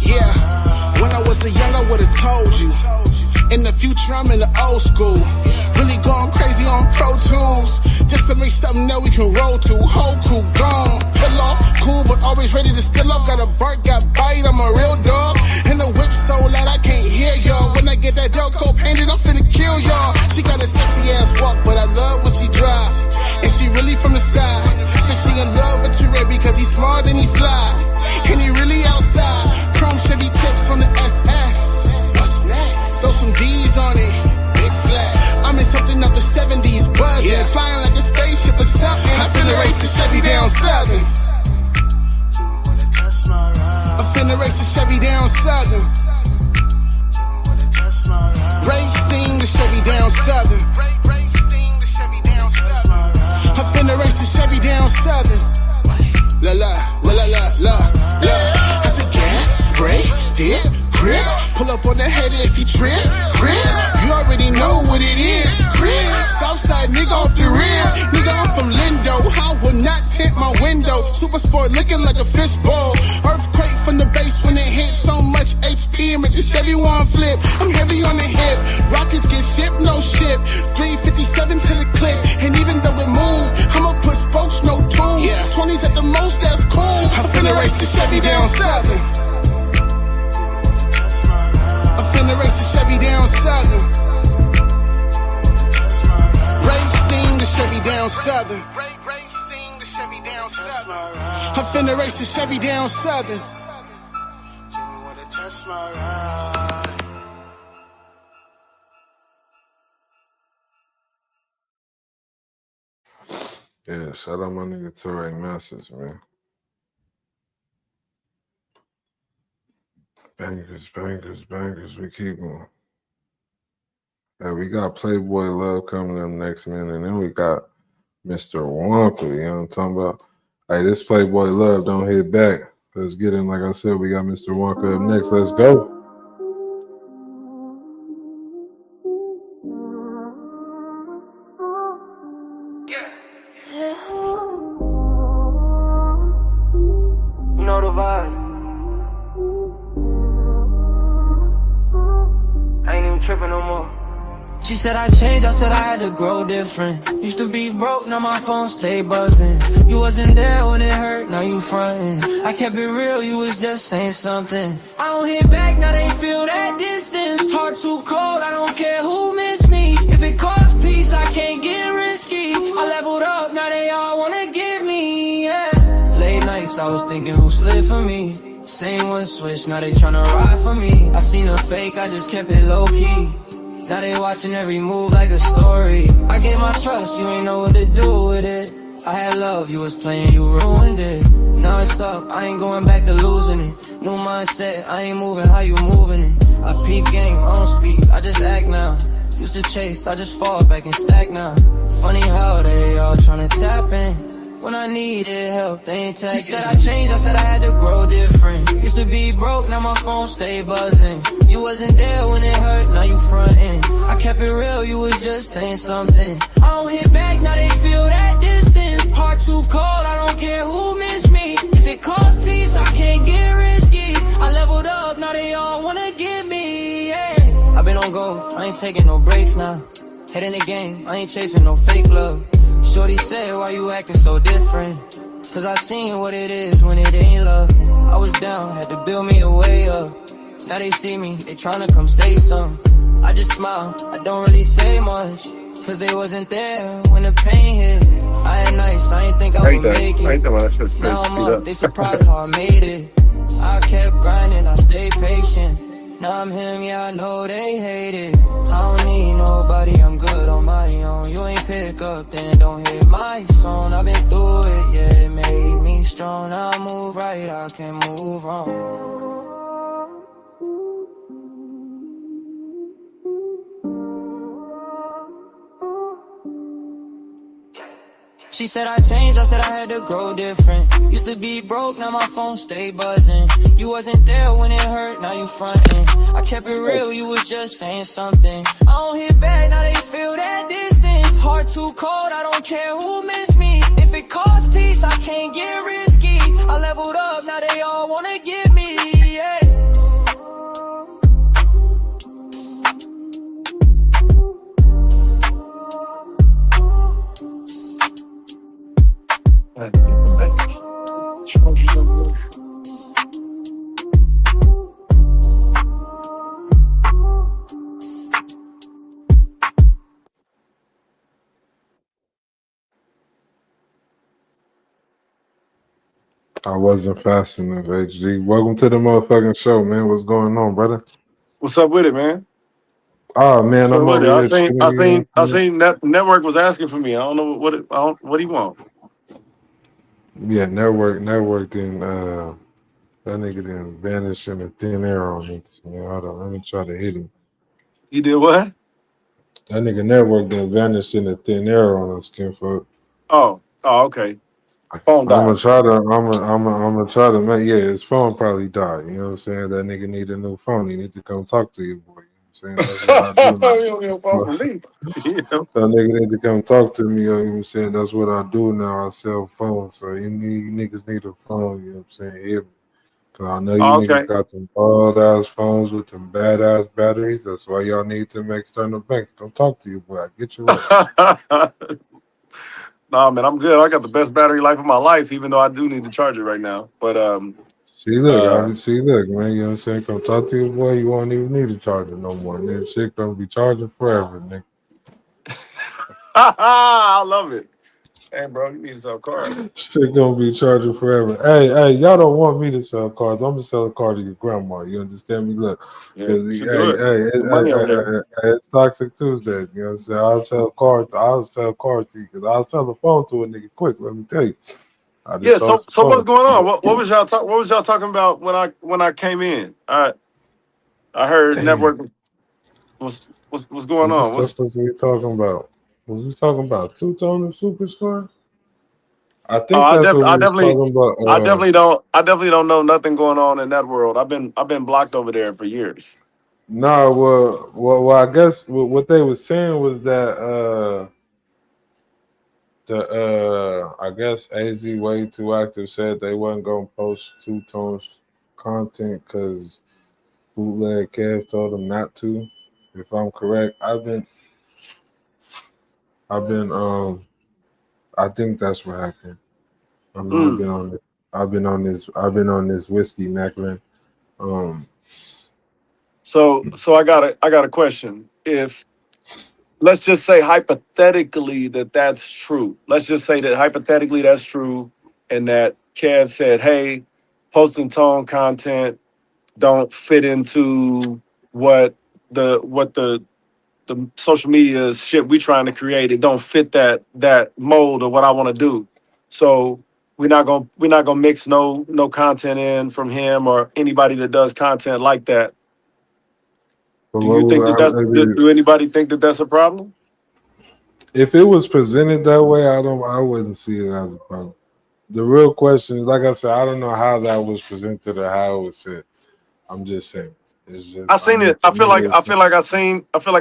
Speaker 13: Yeah, when I was a young, I would've told you. In the future, I'm in the old school. Really going crazy on Pro Tools. Just to make something that we can roll to. Whole crew gone, pillow, cool, but always ready to still up. Got a bark, got bite, I'm a real dog. And the whip so loud I can't hear y'all. When I get that Delco painted, I'm finna kill y'all. She got a sexy ass walk, but I love when she drive. And she really from the side. Said she in love with Tourette because he's smart and he fly. And he really outside. Chrome Chevy tips on the SS. some D's on it. Big flash. I'm in something of the 70s buzzing. Yeah. Flying like a spaceship or something. I finna race the Chevy down southern. I finna race the Chevy down southern. Racing the Chevy down southern. I finna race the Chevy down southern. La la, la la la la la. I said gas, brake, dip, grip. Pull up on the head if you trip, grip. You already know what it is, grip. Southside nigga off the rear. Nigga, I'm from Lindo. I will not tint my window. Super sport looking like a fishbowl. Earthquake from the base when it hit. So much HP make the Chevy one flip. I'm heavy on the hip. Rockets get shipped, no ship. 357 to the clip. And even though it move, I'ma put spokes, no tools. 20s at the most, that's cool. I finna race the Chevy down southern. I finna race the Chevy down southern. Racing the Chevy down southern. I finna race the Chevy down southern.
Speaker 6: Yeah, shout out my nigga Tarek Masters, man. Bangers, bangers, bangers. We keep going. Yeah, we got Playboy Love coming up next, man. And then we got Mr. Wonka, you know what I'm talking about? Hey, this Playboy Love don't hit back. Let's get in. Like I said, we got Mr. Wonka up next. Let's go.
Speaker 14: You know the vibe. I ain't even tripping no more. She said I changed, I said I had to grow different. Used to be broke, now my phone stay buzzing. You wasn't there when it hurt, now you frontin'. I kept it real, you was just saying something. I don't hit back, now they feel that distance. Heart too cold, I don't care who missed me. If it costs peace, I can't get risky. I leveled up, now they all wanna get me, yeah. Late nights, I was thinking who slid for me. Same one switch, now they tryna ride for me. I seen a fake, I just kept it low key. Now they watching every move like a story. I gave my trust, you ain't know what to do with it. I had love, you was playing, you ruined it. Now it's up, I ain't going back to losing it. New mindset, I ain't moving how you moving it. I peep game, I don't speak, I just act now. Used to chase, I just fall back and stack now. Funny how they all tryna tap in. When I needed help, they ain't texting. She said I changed, I said I had to grow different. Used to be broke, now my phone stay buzzing. You wasn't there when it hurt, now you frontin'. I kept it real, you was just saying something. I don't hit back, now they feel that distance. Heart too cold, I don't care who missed me. If it costs peace, I can't get risky. I leveled up, now they all wanna get me, yeah. I been on go, I ain't taking no breaks now. Head in the game, I ain't chasing no fake love. Shorty said, why you acting so different? Cause I seen what it is when it ain't love. I was down, had to build me a way up. Now they see me, they tryna come say something. I just smile, I don't really say much. Cause they wasn't there when the pain hit. I had nights, I ain't think I would make it. Now I'm up, they surprised how I made it. I kept grinding, I stayed patient. Now I'm him, yeah, I know they hate it. I don't need nobody, I'm good on my own. You ain't pick up, then don't hit my song. I've been through it, yeah, it made me strong. Now I move right, I can move wrong. She said I changed, I said I had to grow different. Used to be broke, now my phone stay buzzing. You wasn't there when it hurt, now you frontin'. I kept it real, you was just saying something. I don't hit back, now they feel that distance. Heart too cold, I don't care who missed me. If it costs peace, I can't get risky. I leveled up, now they all wanna get me, yeah.
Speaker 6: I wasn't fast enough, HD. Welcome to the motherfucking show, man. What's going on, brother?
Speaker 15: What's up with it, man?
Speaker 6: Oh man,
Speaker 15: So
Speaker 6: I'm
Speaker 15: what?
Speaker 6: over
Speaker 15: I
Speaker 6: here
Speaker 15: seen, I
Speaker 6: chilling.
Speaker 15: seen, I seen that network was asking for me. I don't know what he want.
Speaker 6: Yeah, network didn't that nigga didn't vanish in the thin air on me. Man, hold on, let me try to hit him.
Speaker 15: He did what?
Speaker 6: That nigga network didn't vanish in the thin air on us, Kinfolk.
Speaker 15: Oh, okay. Phone
Speaker 6: I'm gonna
Speaker 15: died.
Speaker 6: try to I'm gonna try to make his phone probably died. You know what I'm saying? That nigga need a new phone. He need to come talk to you, boy. You know what I'm saying? That's what I do now.
Speaker 15: You don't phone from me.
Speaker 6: That nigga need to come talk to me. You know what I'm saying? That's what I do now. I sell phones. So you niggas need a phone. You know what I'm saying? Hear me. Cause I know you niggas
Speaker 15: Okay.
Speaker 6: got them bald ass phones with them badass batteries. That's why y'all need them external banks. Don't talk to you, boy. Get your right.
Speaker 15: Nah, man, I'm good. I got the best battery life of my life, even though I do need to charge it right now. But
Speaker 6: Look, man, you know what I'm saying? Come talk to you, boy. You won't even need a charger no more. And then shit gonna be charging forever, nigga.
Speaker 15: I love it. Hey, bro, you need to sell cars.
Speaker 6: Shit gonna be charging forever. Hey, y'all don't want me to sell cars. I'm gonna sell a car to your grandma. You understand me? Look,
Speaker 15: Yeah,
Speaker 6: because
Speaker 15: you should do it. Some money over there.
Speaker 6: it's Toxic Tuesday. You know what I'm saying? I'll sell cars to you because I'll sell the phone to a nigga quick. Let me tell you. I just
Speaker 15: Yeah.
Speaker 6: sold
Speaker 15: So
Speaker 6: some
Speaker 15: what's
Speaker 6: phone.
Speaker 15: going on? What was y'all talking about when I came in? I heard
Speaker 6: Damn.
Speaker 15: network what's going
Speaker 6: What the
Speaker 15: on?
Speaker 6: fuck was we talking about? Was we talking about two-tone and superstar? I
Speaker 15: Oh,
Speaker 6: think that's what we was talking about.
Speaker 15: I definitely don't know nothing going on in that world. I've been blocked over there for years.
Speaker 6: No, well, I guess what they was saying was that I guess AZ Way Too Active said they wasn't gonna post Two Tones content because Bootleg Kev told them not to. If I'm correct, I think that's what happened. I mean,
Speaker 15: Mm.
Speaker 6: I've been on this whiskey, Macklin.
Speaker 15: So I got a question. If let's just say hypothetically that's true. Let's just say that hypothetically that's true, and that Kev said, "Hey, posting tone content don't fit into what the social media shit we trying to create. It don't fit that mold of what I want to do. So we're not gonna mix no content in from him or anybody that does content like that.
Speaker 6: But
Speaker 15: Do you think that do anybody think that that's a problem?
Speaker 6: if it was presented that way, I wouldn't see it as a problem. The real question is, like I said, I don't know how that was presented or how it was said. I'm just saying. It's just,
Speaker 15: I seen it. I feel like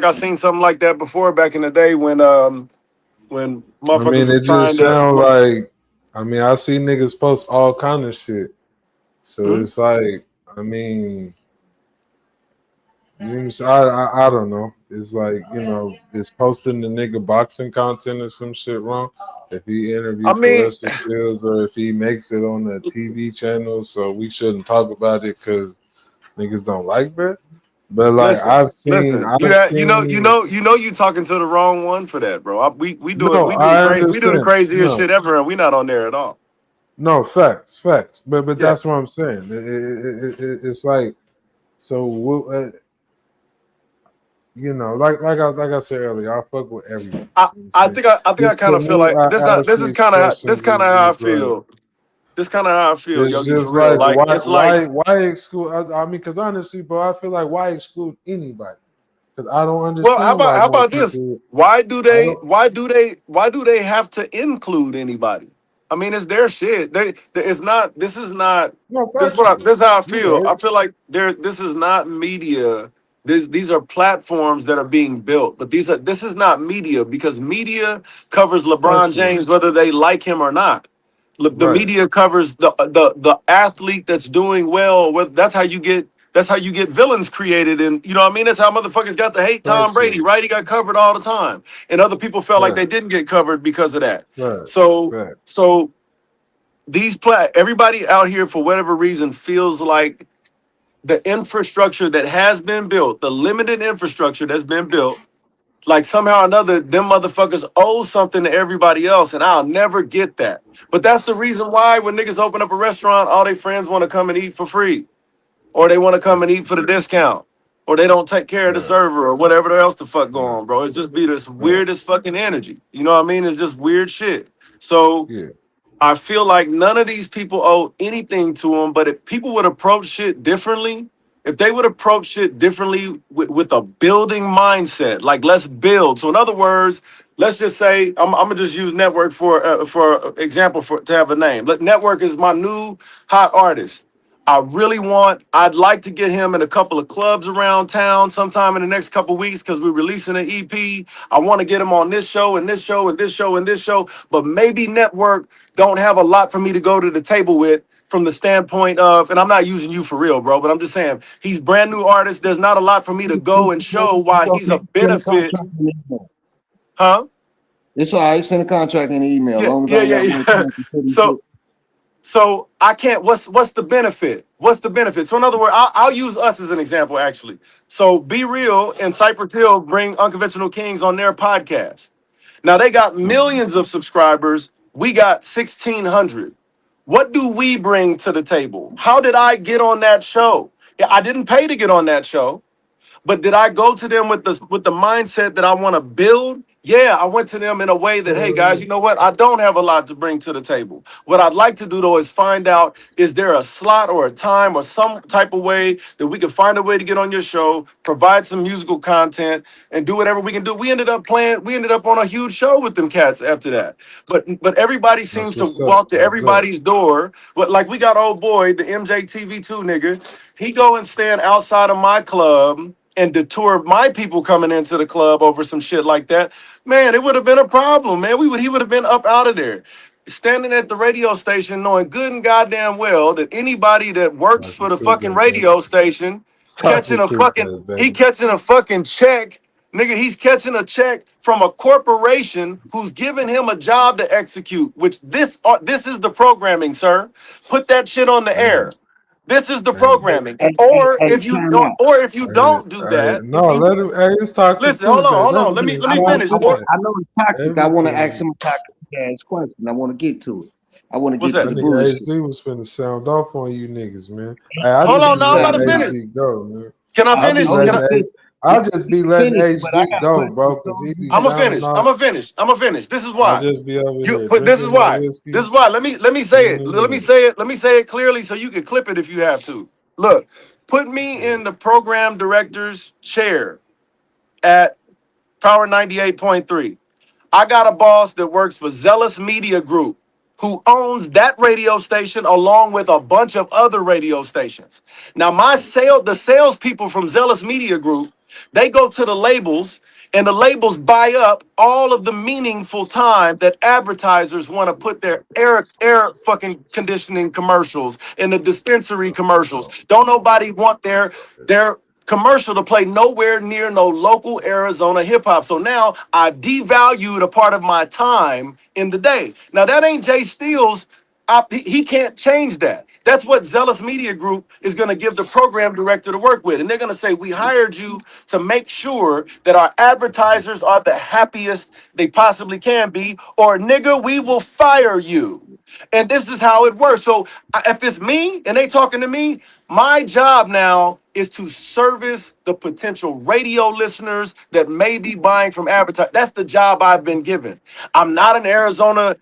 Speaker 15: I seen something like that before back in the day when
Speaker 6: I
Speaker 15: motherfuckers
Speaker 6: mean,
Speaker 15: was
Speaker 6: it
Speaker 15: trying
Speaker 6: just
Speaker 15: to.
Speaker 6: sound like. I mean, I see niggas post all kind of shit. So
Speaker 15: Hmm?
Speaker 6: it's like, I mean, I don't know. It's like, is posting the nigga boxing content or some shit wrong? If he
Speaker 15: I
Speaker 6: interviews
Speaker 15: mean,
Speaker 6: Clarissa Shields or if he makes it on the TV channel, so we shouldn't talk about it because niggas don't like that. But like
Speaker 15: listen.
Speaker 6: I've seen.
Speaker 15: You talking to the wrong one for that, bro. We doing
Speaker 6: No,
Speaker 15: we do the
Speaker 6: I
Speaker 15: crazy we do the
Speaker 6: understand.
Speaker 15: craziest
Speaker 6: No,
Speaker 15: shit ever, and we not on there at all.
Speaker 6: no, facts. But
Speaker 15: Yeah.
Speaker 6: that's what I'm saying. It's like, so we'll, like I said earlier, I fuck with everyone.
Speaker 15: I,
Speaker 6: You know what I'm
Speaker 15: I
Speaker 6: saying?
Speaker 15: think I
Speaker 6: Just
Speaker 15: kind
Speaker 6: to
Speaker 15: of feel
Speaker 6: me,
Speaker 15: like
Speaker 6: I ask
Speaker 15: this is
Speaker 6: these
Speaker 15: kind of
Speaker 6: questions.
Speaker 15: how I
Speaker 6: It's just like,
Speaker 15: feel. This kind of how I feel,
Speaker 6: it's
Speaker 15: Yogi, for
Speaker 6: just
Speaker 15: real.
Speaker 6: like,
Speaker 15: Like it's like
Speaker 6: why exclude? I mean, because honestly, bro, I feel like why exclude anybody? Because I don't
Speaker 15: well,
Speaker 6: understand why
Speaker 15: how about this?
Speaker 6: motherfuckers.
Speaker 15: Why do
Speaker 6: I
Speaker 15: they
Speaker 6: don't.
Speaker 15: have to include anybody? I mean, it's their shit. It's not. This is not.
Speaker 6: No,
Speaker 15: This
Speaker 6: factually,
Speaker 15: is how I
Speaker 6: you
Speaker 15: feel.
Speaker 6: right.
Speaker 15: I feel like this is not media. These are platforms that are being built, but this is not media because media covers LeBron
Speaker 6: Factually,
Speaker 15: James whether they like him or not. The
Speaker 6: right.
Speaker 15: media covers the athlete that's doing well. That's how you get villains created, and you know what I mean. That's how motherfuckers got to hate Tom Brady,
Speaker 6: Factually,
Speaker 15: right? He got covered all the time, and other people felt like they
Speaker 6: right,
Speaker 15: didn't get covered because of that.
Speaker 6: right,
Speaker 15: So
Speaker 6: right.
Speaker 15: so everybody out here for whatever reason feels like the infrastructure that has been built, the limited infrastructure that's been built, like somehow or another, them motherfuckers owe something to everybody else, and I'll never get that. But that's the reason why when niggas open up a restaurant, all their friends want to come and eat for free, or they want to come and eat for the discount, or they don't take care of the
Speaker 6: Right.
Speaker 15: server or whatever else the fuck going
Speaker 6: Right.
Speaker 15: on, bro. It's just be this
Speaker 6: Right.
Speaker 15: weirdest fucking energy. You know what I mean? It's just weird shit. So
Speaker 6: Yeah.
Speaker 15: I feel like none of these people owe anything to them, but if people would approach shit differently, if they would approach shit differently with a building mindset, like let's build. So in other words, let's just say I'm gonna just use Network for example to have a name. Network is my new hot artist. I'd like to get him in a couple of clubs around town sometime in the next couple of weeks because we're releasing an EP. I want to get him on this show and this show and this show and this show, but maybe Network don't have a lot for me to go to the table with from the standpoint of, and I'm not using you for real, bro, but I'm just saying he's brand new artist. There's not a lot for me to go and show why he's a benefit. Huh?
Speaker 11: It's all right. Send a contract in the email. Long as I got
Speaker 15: So I can't. What's the benefit? What's the benefit? So in other words, I'll use us as an example. Actually, so Be Real and Cypress Hill bring Unconventional Kings on their podcast. Now they got millions of subscribers. We got 1,600. What do we bring to the table? How did I get on that show? Yeah, I didn't pay to get on that show. But did I go to them with the mindset that I want to build? Yeah, I went to them in a way that, hey guys, you know what? I don't have a lot to bring to the table. What I'd like to do though is find out, is there a slot or a time or some type of way that we can find a way to get on your show, provide some musical content, and do whatever we can do. We ended up on a huge show with them cats after that. But everybody seems to walk to everybody's door. But like we got old boy, the MJTV2 nigga, he go and stand outside of my club and detour my people coming into the club over some shit like that, man, it would have been a problem, man. He would have been up out of there. Standing at the radio station knowing good and goddamn well that anybody that works for the fucking radio station catching a fucking check, nigga, he's catching a check from a corporation who's giving him a job to execute, which this is the programming, sir. Put that shit on the air. This is the programming. Or if you don't do that.
Speaker 6: No, let him. Hey, it's toxic.
Speaker 15: Listen, hold on. Let me finish.
Speaker 11: I know it's toxic. I want to ask him a toxic ass question. I want to get to it. I want to get to the bullshit.
Speaker 6: HD was finna sound off on you niggas, man.
Speaker 15: Hold on, no, I'm about to finish.
Speaker 6: Go, man.
Speaker 15: Can I finish?
Speaker 6: I'll just be letting HD go, bro.
Speaker 15: I'm gonna finish. This is why.
Speaker 6: I'll just be over here.
Speaker 15: This is why. Let me say it. Let me say it clearly so you can clip it if you have to. Look, put me in the program director's chair at Power 98.3. I got a boss that works for Zealous Media Group, who owns that radio station along with a bunch of other radio stations. Now, the salespeople from Zealous Media Group, they go to the labels, and the labels buy up all of the meaningful time that advertisers want to put their air fucking conditioning commercials and the dispensary commercials. Don't nobody want their commercial to play nowhere near no local Arizona hip hop. So now I devalued a part of my time in the day. Now that ain't Jay Steele's. He can't change that. That's what Zealous Media Group is going to give the program director to work with. And they're going to say, we hired you to make sure that our advertisers are the happiest they possibly can be, or nigga, we will fire you. And this is how it works. So if it's me and they talking to me, my job now is to service the potential radio listeners that may be buying from advertising. That's the job I've been given. I'm not an Arizona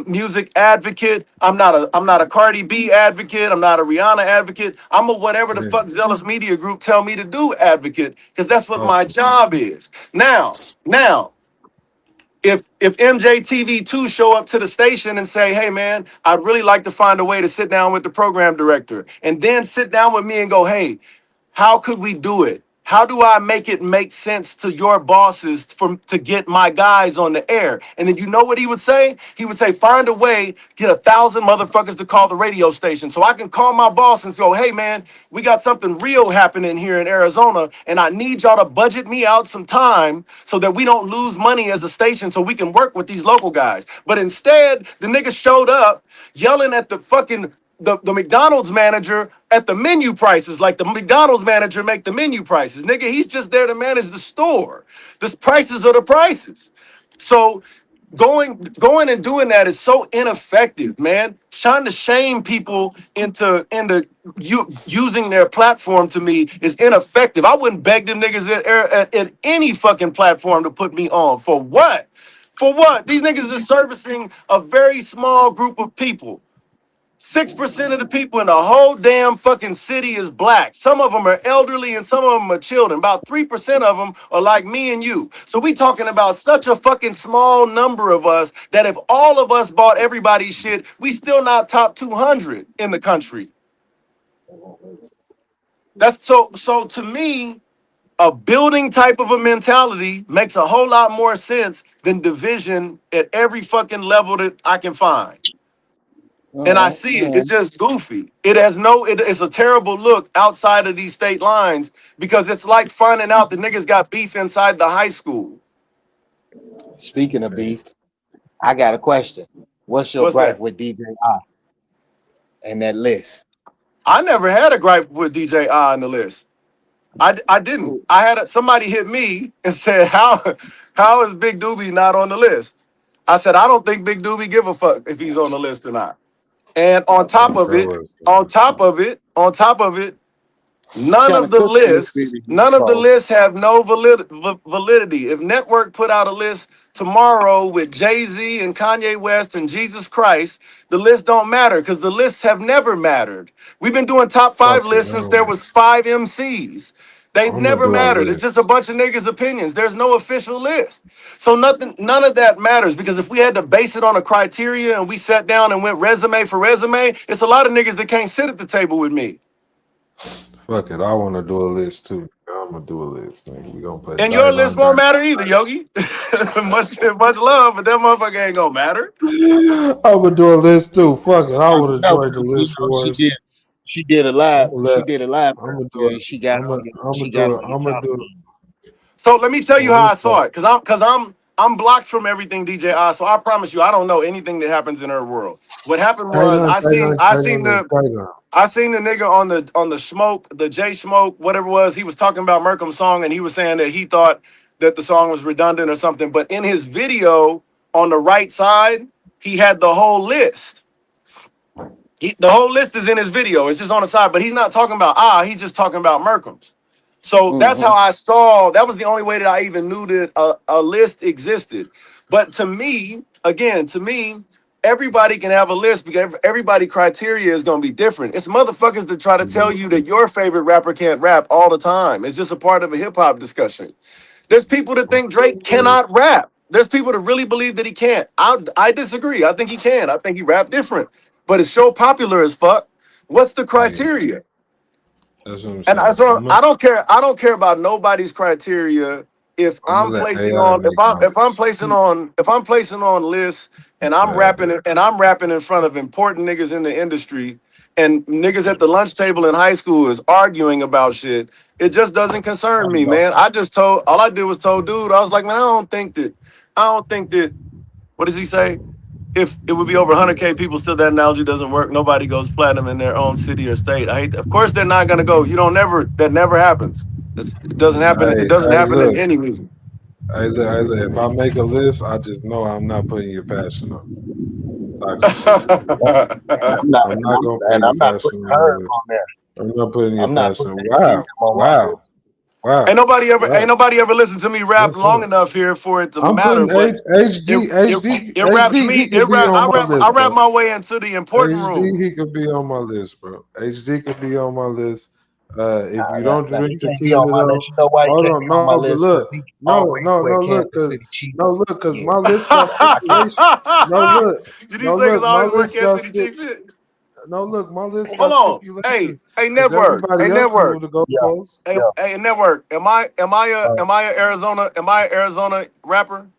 Speaker 15: music advocate. I'm not a Cardi B advocate. I'm not a Rihanna advocate. I'm a whatever the fuck Zealous Media Group tell me to do advocate, because that's what my job is. Now, if MJTV2 show up to the station and say, hey man, I'd really like to find a way to sit down with the program director, and then sit down with me and go, hey, how could we do it? How do I make it make sense to your bosses to get my guys on the air? And then you know what he would say? He would say, find a way, get 1,000 motherfuckers to call the radio station. So I can call my boss and go, hey man, we got something real happening here in Arizona, and I need y'all to budget me out some time so that we don't lose money as a station so we can work with these local guys. But instead, the nigga showed up yelling at the fucking the McDonald's manager at the menu prices, like the McDonald's manager make the menu prices. Nigga, he's just there to manage the store. The prices are the prices. So going and doing that is so ineffective, man. Trying to shame people into using their platform to me is ineffective. I wouldn't beg them niggas at any fucking platform to put me on. For what? For what? These niggas are servicing a very small group of people. 6% of the people in the whole damn fucking city is black. Some of them are elderly and some of them are children. About 3% of them are like me and you. So we talking about such a fucking small number of us that if all of us bought everybody's shit, we still not top 200 in the country. That's so to me, a building type of a mentality makes a whole lot more sense than division at every fucking level that I can find. And I see it. It's just goofy. It's a terrible look outside of these state lines because it's like finding out the niggas got beef inside the high school.
Speaker 11: Speaking of beef, I got a question. What's your gripe with DJ I and that list?
Speaker 15: I never had a gripe with DJ I on the list. I didn't. I had somebody hit me and said, how is Big Doobie not on the list? I said, I don't think Big Doobie give a fuck if he's on the list or not. And on top of it, none of the lists have no validity. If Network put out a list tomorrow with Jay-Z and Kanye West and Jesus Christ, the list don't matter because the lists have never mattered. We've been doing top 5 lists since there was 5 MCs. They've never mattered. It's just a bunch of niggas' opinions. There's no official list. So none of that matters because if we had to base it on a criteria and we sat down and went resume for resume, it's a lot of niggas that can't sit at the table with me.
Speaker 6: Fuck it. I want to do a list too. I'm going to do a list. We gonna play.
Speaker 15: And your list won't matter either, Yogi. much love, but that motherfucker ain't going to matter.
Speaker 6: I'm going to do a list too. Fuck it. I would have enjoyed the list for us.
Speaker 11: She did a live.
Speaker 6: I'm
Speaker 11: gonna do it. She got. I'm
Speaker 6: gonna do it.
Speaker 15: So let me tell you how I saw it, because I'm blocked from everything DJ I. So I promise you, I don't know anything that happens in her world. What happened was I seen the nigga on the smoke, the J Smoke, whatever it was. He was talking about Merkham's song, and he was saying that he thought that the song was redundant or something. But in his video on the right side, he had the whole list. The whole list is in his video. It's just on the side, but he's not talking about he's just talking about Merkham's. So that's how I saw. That was the only way that I even knew that a list existed. But to me, everybody can have a list because everybody criteria is going to be different. It's motherfuckers that try to tell you that your favorite rapper can't rap all the time. It's just a part of a hip hop discussion. There's people that think Drake cannot rap. There's people that really believe that he can't. I disagree. I think he can. I think he rap different. But it's so popular as fuck. What's the criteria?
Speaker 6: That's what I'm
Speaker 15: saying. And
Speaker 6: so
Speaker 15: I don't care. I don't care about nobody's criteria. If I'm placing on lists and I'm rapping in front of important niggas in the industry and niggas at the lunch table in high school is arguing about shit, it just doesn't concern me, man. All I did was told dude, I was like, man, I don't think that. What does he say? If it would be over 100K people, still that analogy doesn't work. Nobody goes platinum in their own city or state. Of course, they're not gonna go. That never happens. It doesn't happen. It doesn't happen in any reason.
Speaker 6: Look, if I make a list, I just know I'm not putting your passion on. I'm not putting her on there. I'm not putting your passion. Wow.
Speaker 15: Ain't nobody ever listened to me rap long enough here for it to matter. But it raps me. I rap my way into the important room.
Speaker 6: He could be on my list, bro. HD could be on my list. If you don't drink tequila, hold on, look, because my list got stipulations.
Speaker 15: Did you say it's always work Kansas City Chief?
Speaker 6: No, look, my list.
Speaker 15: Hold on, hey, network. Hey, network. Hey, network. Am I an Arizona rapper?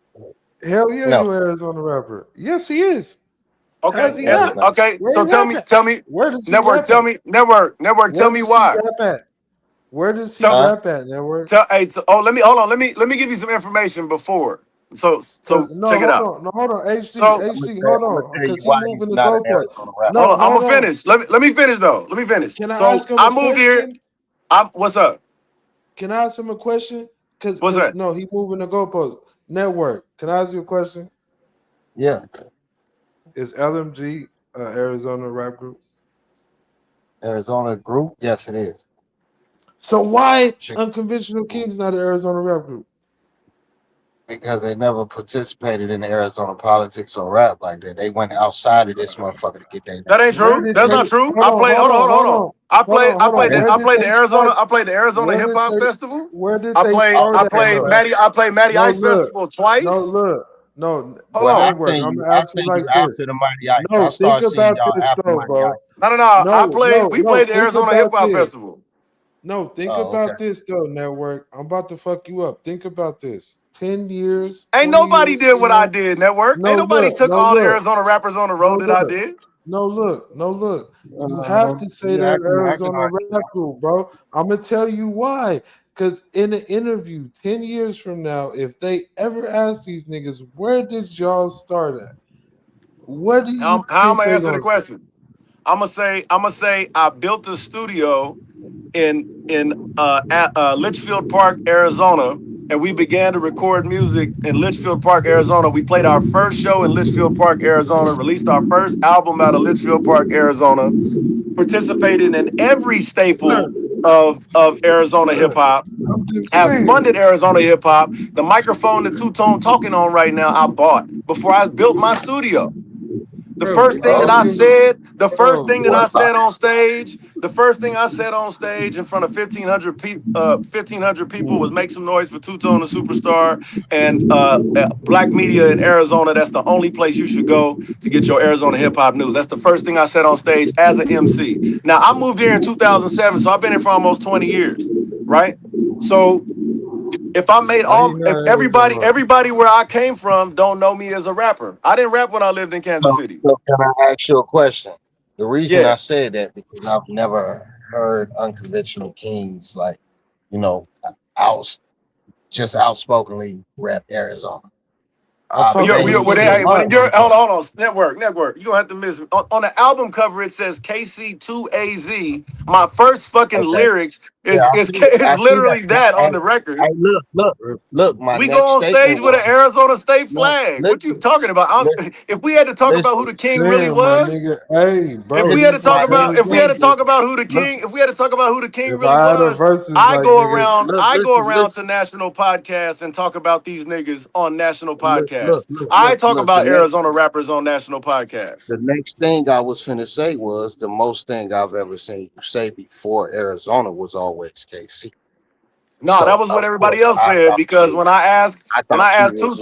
Speaker 6: Hell yeah, you Arizona rapper. Yes, he is.
Speaker 15: Okay. Okay. So tell me. Where does he network? Tell me. Network. Tell me why.
Speaker 6: Where does he rap at? Network.
Speaker 15: Let me give you some information before. So check it out.
Speaker 6: Hold on. HD, hold on. Because he's moving the goalpost.
Speaker 15: No, I'm gonna finish. Let me finish though. Let me finish.
Speaker 6: Can I ask him a
Speaker 15: moved
Speaker 6: question?
Speaker 15: here. What's up?
Speaker 6: Can I ask him a question?
Speaker 15: What's that?
Speaker 6: No, he moving the goalpost. Network. Can I ask you a question?
Speaker 16: Yeah.
Speaker 6: Is LMG Arizona rap group?
Speaker 16: Arizona group? Yes, it is.
Speaker 6: So why Unconventional Kings not an Arizona rap group?
Speaker 16: Because they never participated in the Arizona politics or rap like that. They went outside of this motherfucker to get their
Speaker 15: That ain't true. That's not true. I played. Hold on. I played the Arizona Hip Hop Festival.
Speaker 6: Where did they start?
Speaker 15: I played Matty Ice Festival twice.
Speaker 6: No.
Speaker 16: Well,
Speaker 6: I'm gonna ask you like this.
Speaker 16: The Mighty Ice.
Speaker 6: No,
Speaker 16: I started
Speaker 6: think about
Speaker 16: seeing y'all
Speaker 6: this
Speaker 16: after
Speaker 6: though,
Speaker 16: Mighty
Speaker 6: bro.
Speaker 16: Ice.
Speaker 15: We played the Arizona Hip Hop Festival.
Speaker 6: No, think about this though, Network. I'm about to fuck you up. Think about this. 10 years.
Speaker 15: Ain't nobody did what I did, Network. Ain't nobody took all the Arizona rappers on the road that I did.
Speaker 6: No, look. You have to say that Arizona rap group, bro. I'm gonna tell you why. Because in an interview 10 years from now, if they ever ask these niggas, where did y'all start at? What do you
Speaker 15: How am I answer the question? I'm gonna say I built a studio in Litchfield Park, Arizona, and we began to record music in Litchfield Park, Arizona. We played our first show in Litchfield Park, Arizona, released our first album out of Litchfield Park, Arizona, participated in every staple of Arizona hip hop, have funded Arizona hip hop. The microphone that Two Tone talking on right now, I bought before I built my studio. The first thing that I said on stage, in front of 1,500 people was make some noise for Two Tone the Superstar and Black Media in Arizona. That's the only place you should go to get your Arizona hip hop news. That's the first thing I said on stage as an MC. Now I moved here in 2007, so I've been here for almost 20 years, right? So if I made if everybody where I came from don't know me as a rapper. I didn't rap when I lived in Kansas City.
Speaker 16: So can I ask you a question? The reason I said that because I've never heard Unconventional Kings outspokenly rap Arizona.
Speaker 15: Hold on, network. You gonna have to miss on the album cover. It says KC2AZ. My first fucking lyrics is literally that on the record.
Speaker 16: Hey, look.
Speaker 15: We go on stage with an Arizona State flag. What you talking about? If we had to talk about who the king really was, if we had to talk about who the king really was, I go around to national podcasts and talk about these niggas on national podcasts. I talk about Arizona rappers on national podcasts.
Speaker 16: The next thing I was finna say was the most thing I've ever seen you say before Arizona was always KC.
Speaker 15: No, that was what everybody else said because when I asked Two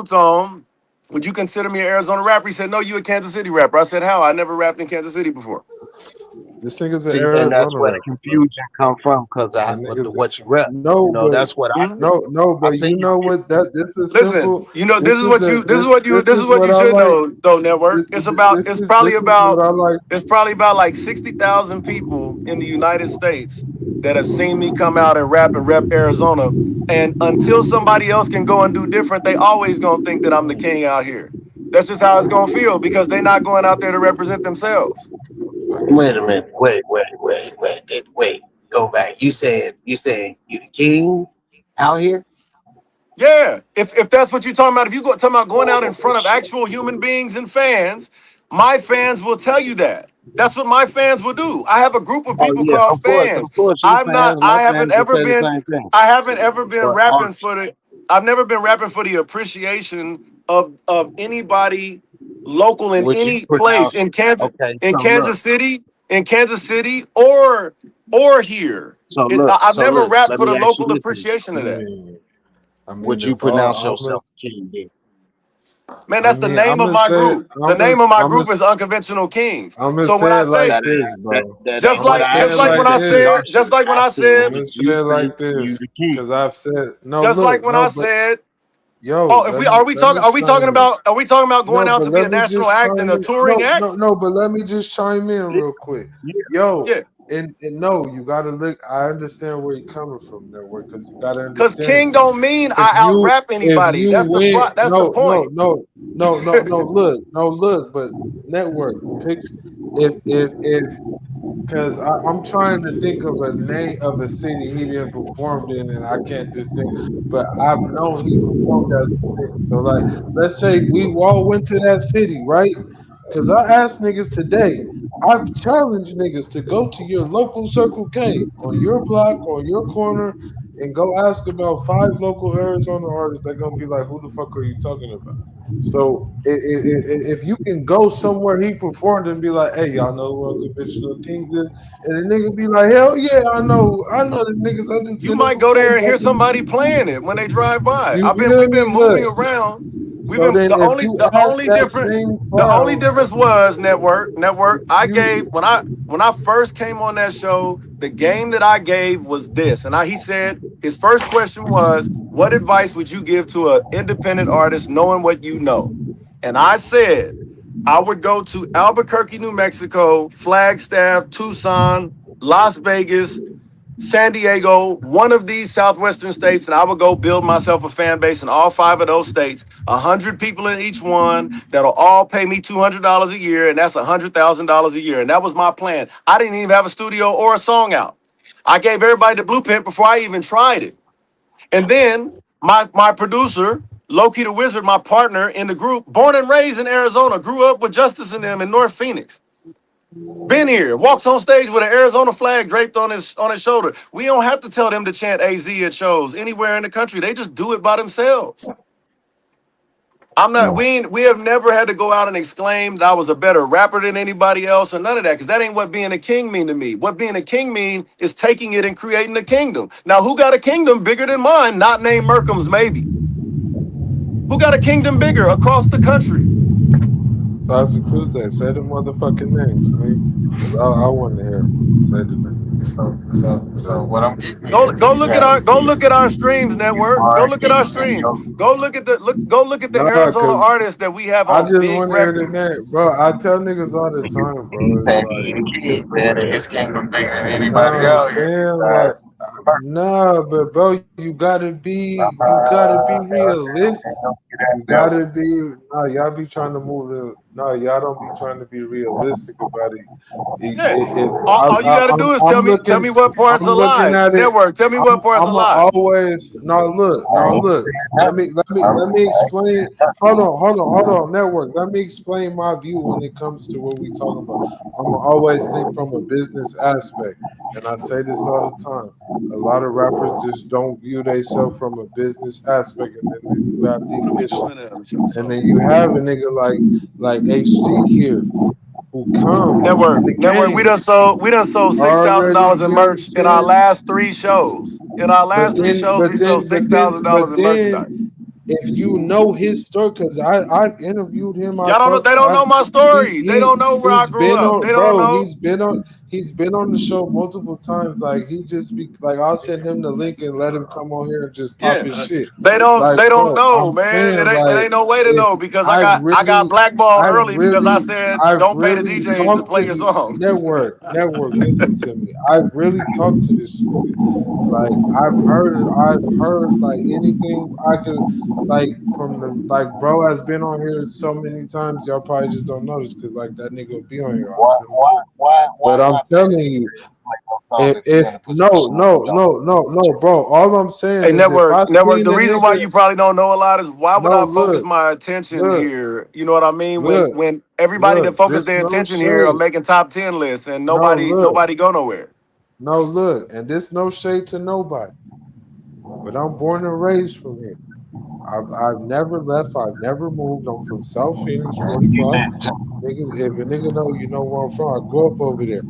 Speaker 15: Tone, would you consider me an Arizona rapper? He said, no, you a Kansas City rapper. I said, how? I never rapped in Kansas City before.
Speaker 6: This nigga's an Arizona
Speaker 16: and that's where
Speaker 6: rapper.
Speaker 16: the confusion come from because what you rap. That's what I
Speaker 6: but you know what this is simple.
Speaker 15: This is what you should know though, network. It's probably about like 60,000 people in the United States that have seen me come out and rap Arizona. And until somebody else can go and do different, they always gonna think that I'm the king out here. That's just how it's gonna feel because they're not going out there to represent themselves.
Speaker 16: Wait a minute. Wait. Go back. You said you the king out here?
Speaker 15: Yeah. If that's what you're talking about, if you talking about going out in front of actual human beings and fans, my fans will tell you that. That's what my fans will do. I have a group of people called fans. I've never been rapping for the appreciation of anybody local in any place in Kansas, Kansas City or here. I've never rapped for the local appreciation of that.
Speaker 16: Would you pronounce yourself king then?
Speaker 15: Man, that's the name of my group. The name of my group is Unconventional Kings. So when I say just like when I said,
Speaker 6: because I've said no.
Speaker 15: Just like when I said. Yo, are we talking about going out to be a national act and a touring act?
Speaker 6: No, but let me just chime in real quick. Yo, and no, you gotta look. I understand where you're coming from, network, because you gotta
Speaker 15: Because
Speaker 6: understand.
Speaker 15: king don't mean I
Speaker 6: If
Speaker 15: out
Speaker 6: you
Speaker 15: rap anybody. That's the
Speaker 6: win,
Speaker 15: that's the point.
Speaker 6: look, but network picks if because I'm trying to think of a name of a city he didn't performed in, and I can't just think. But I've known he performed at some cities. So like, let's say we all went to that city, right? Because I asked niggas today. I've challenged niggas to go to your local Circle K on your block, on your corner, and go ask about 5 local Arizona artists. They're gonna be like, "Who the fuck are you talking about?" So if you can go somewhere he performed and be like, "Hey, y'all know who Unconventional Kings is," and the nigga be like, "Hell yeah, I know the niggas. I just
Speaker 15: You
Speaker 6: seen them
Speaker 15: might go there and hear
Speaker 6: before."
Speaker 15: somebody playing it when they drive by.
Speaker 6: You feel
Speaker 15: We've
Speaker 6: me?
Speaker 15: been moving
Speaker 6: Look.
Speaker 15: around. We've
Speaker 6: So
Speaker 15: been
Speaker 6: then, if you ask that same
Speaker 15: the only
Speaker 6: crowd,
Speaker 15: difference was network. I
Speaker 6: you
Speaker 15: gave when I first came on that show, the game that I gave was this. And he said his first question was, what advice would you give to an independent artist knowing what you know? And I said I would go to Albuquerque, New Mexico, Flagstaff, Tucson, Las Vegas, San Diego, one of these southwestern states, and I would go build myself a fan base in all 5 of those states. 100 people in each one that'll all pay me $200 a year, and that's $100,000 a year. And that was my plan. I didn't even have a studio or a song out. I gave everybody the blueprint before I even tried it. And then my producer, Loki the Wizard, my partner in the group, born and raised in Arizona, grew up with Justice and them in North Phoenix. Been here, walks on stage with an Arizona flag draped on his shoulder. We don't have to tell them to chant AZ at shows anywhere in the country. They just do it by themselves. We have never had to go out and exclaim that I was a better rapper than anybody else or none of that, because that ain't what being a king mean to me. What being a king mean is taking it and creating a kingdom. Now, who got a kingdom bigger than mine? Not named Merkham's, maybe. Who got a kingdom bigger across the country?
Speaker 6: Toxic Tuesday, say the motherfucking names. I want to hear them. Say the name.
Speaker 17: So what I'm getting
Speaker 15: go look at our streams, network. Go look at our streams. Go look at the Arizona artists that we have on
Speaker 6: I just
Speaker 15: big
Speaker 6: want to hear the
Speaker 15: records.
Speaker 6: name, bro. I tell niggas all the time, bro.
Speaker 17: He said he the kid, man, and his kingdom bigger than anybody else.
Speaker 6: Nah, but bro, you gotta be realistic. You gotta be. Nah, y'all be trying to move it. No, y'all don't be trying to be realistic about it.
Speaker 15: All you gotta do is tell me what part's a lie. Network, tell me what part's a lie.
Speaker 6: Always look. Let me explain. Hold on, network. Let me explain my view when it comes to what we talking about. I'm always think from a business aspect, and I say this all the time. A lot of rappers just don't view themselves from a business aspect, and then you have these issues. And then you have a nigga like HD here who come.
Speaker 15: Network. We done sold $6,000 in merch in our last 3 shows. In our last 3 shows, we sold $6,000 in merchandise.
Speaker 6: If you know his story, because I've interviewed him.
Speaker 15: They don't know my story. They don't know where I grew up. They don't know.
Speaker 6: He's been on the show multiple times. Like he just be like, I'll send him the link and let him come on here and just pop his shit.
Speaker 15: They don't know, man. It ain't no way to know, because I got blackballed early because I said don't pay the DJs to play your songs.
Speaker 6: Network, listen to me. I've really talked to this nigga. Like I've heard like anything I could from the bro has been on here so many times. Y'all probably just don't notice because that nigga will be on here. But I'm telling you, if no, bro. All I'm saying is,
Speaker 15: network. The reason why you probably don't know a lot is why would I focus my attention here? You know what I mean? When everybody that focus their attention here are making top 10 lists and nobody go nowhere.
Speaker 6: No, look, and this no shade to nobody, but I'm born and raised from here. I've never left. I've never moved. I'm from South Phoenix, 45. Niggas, if a nigga know, you know where I'm from. I grew up over there.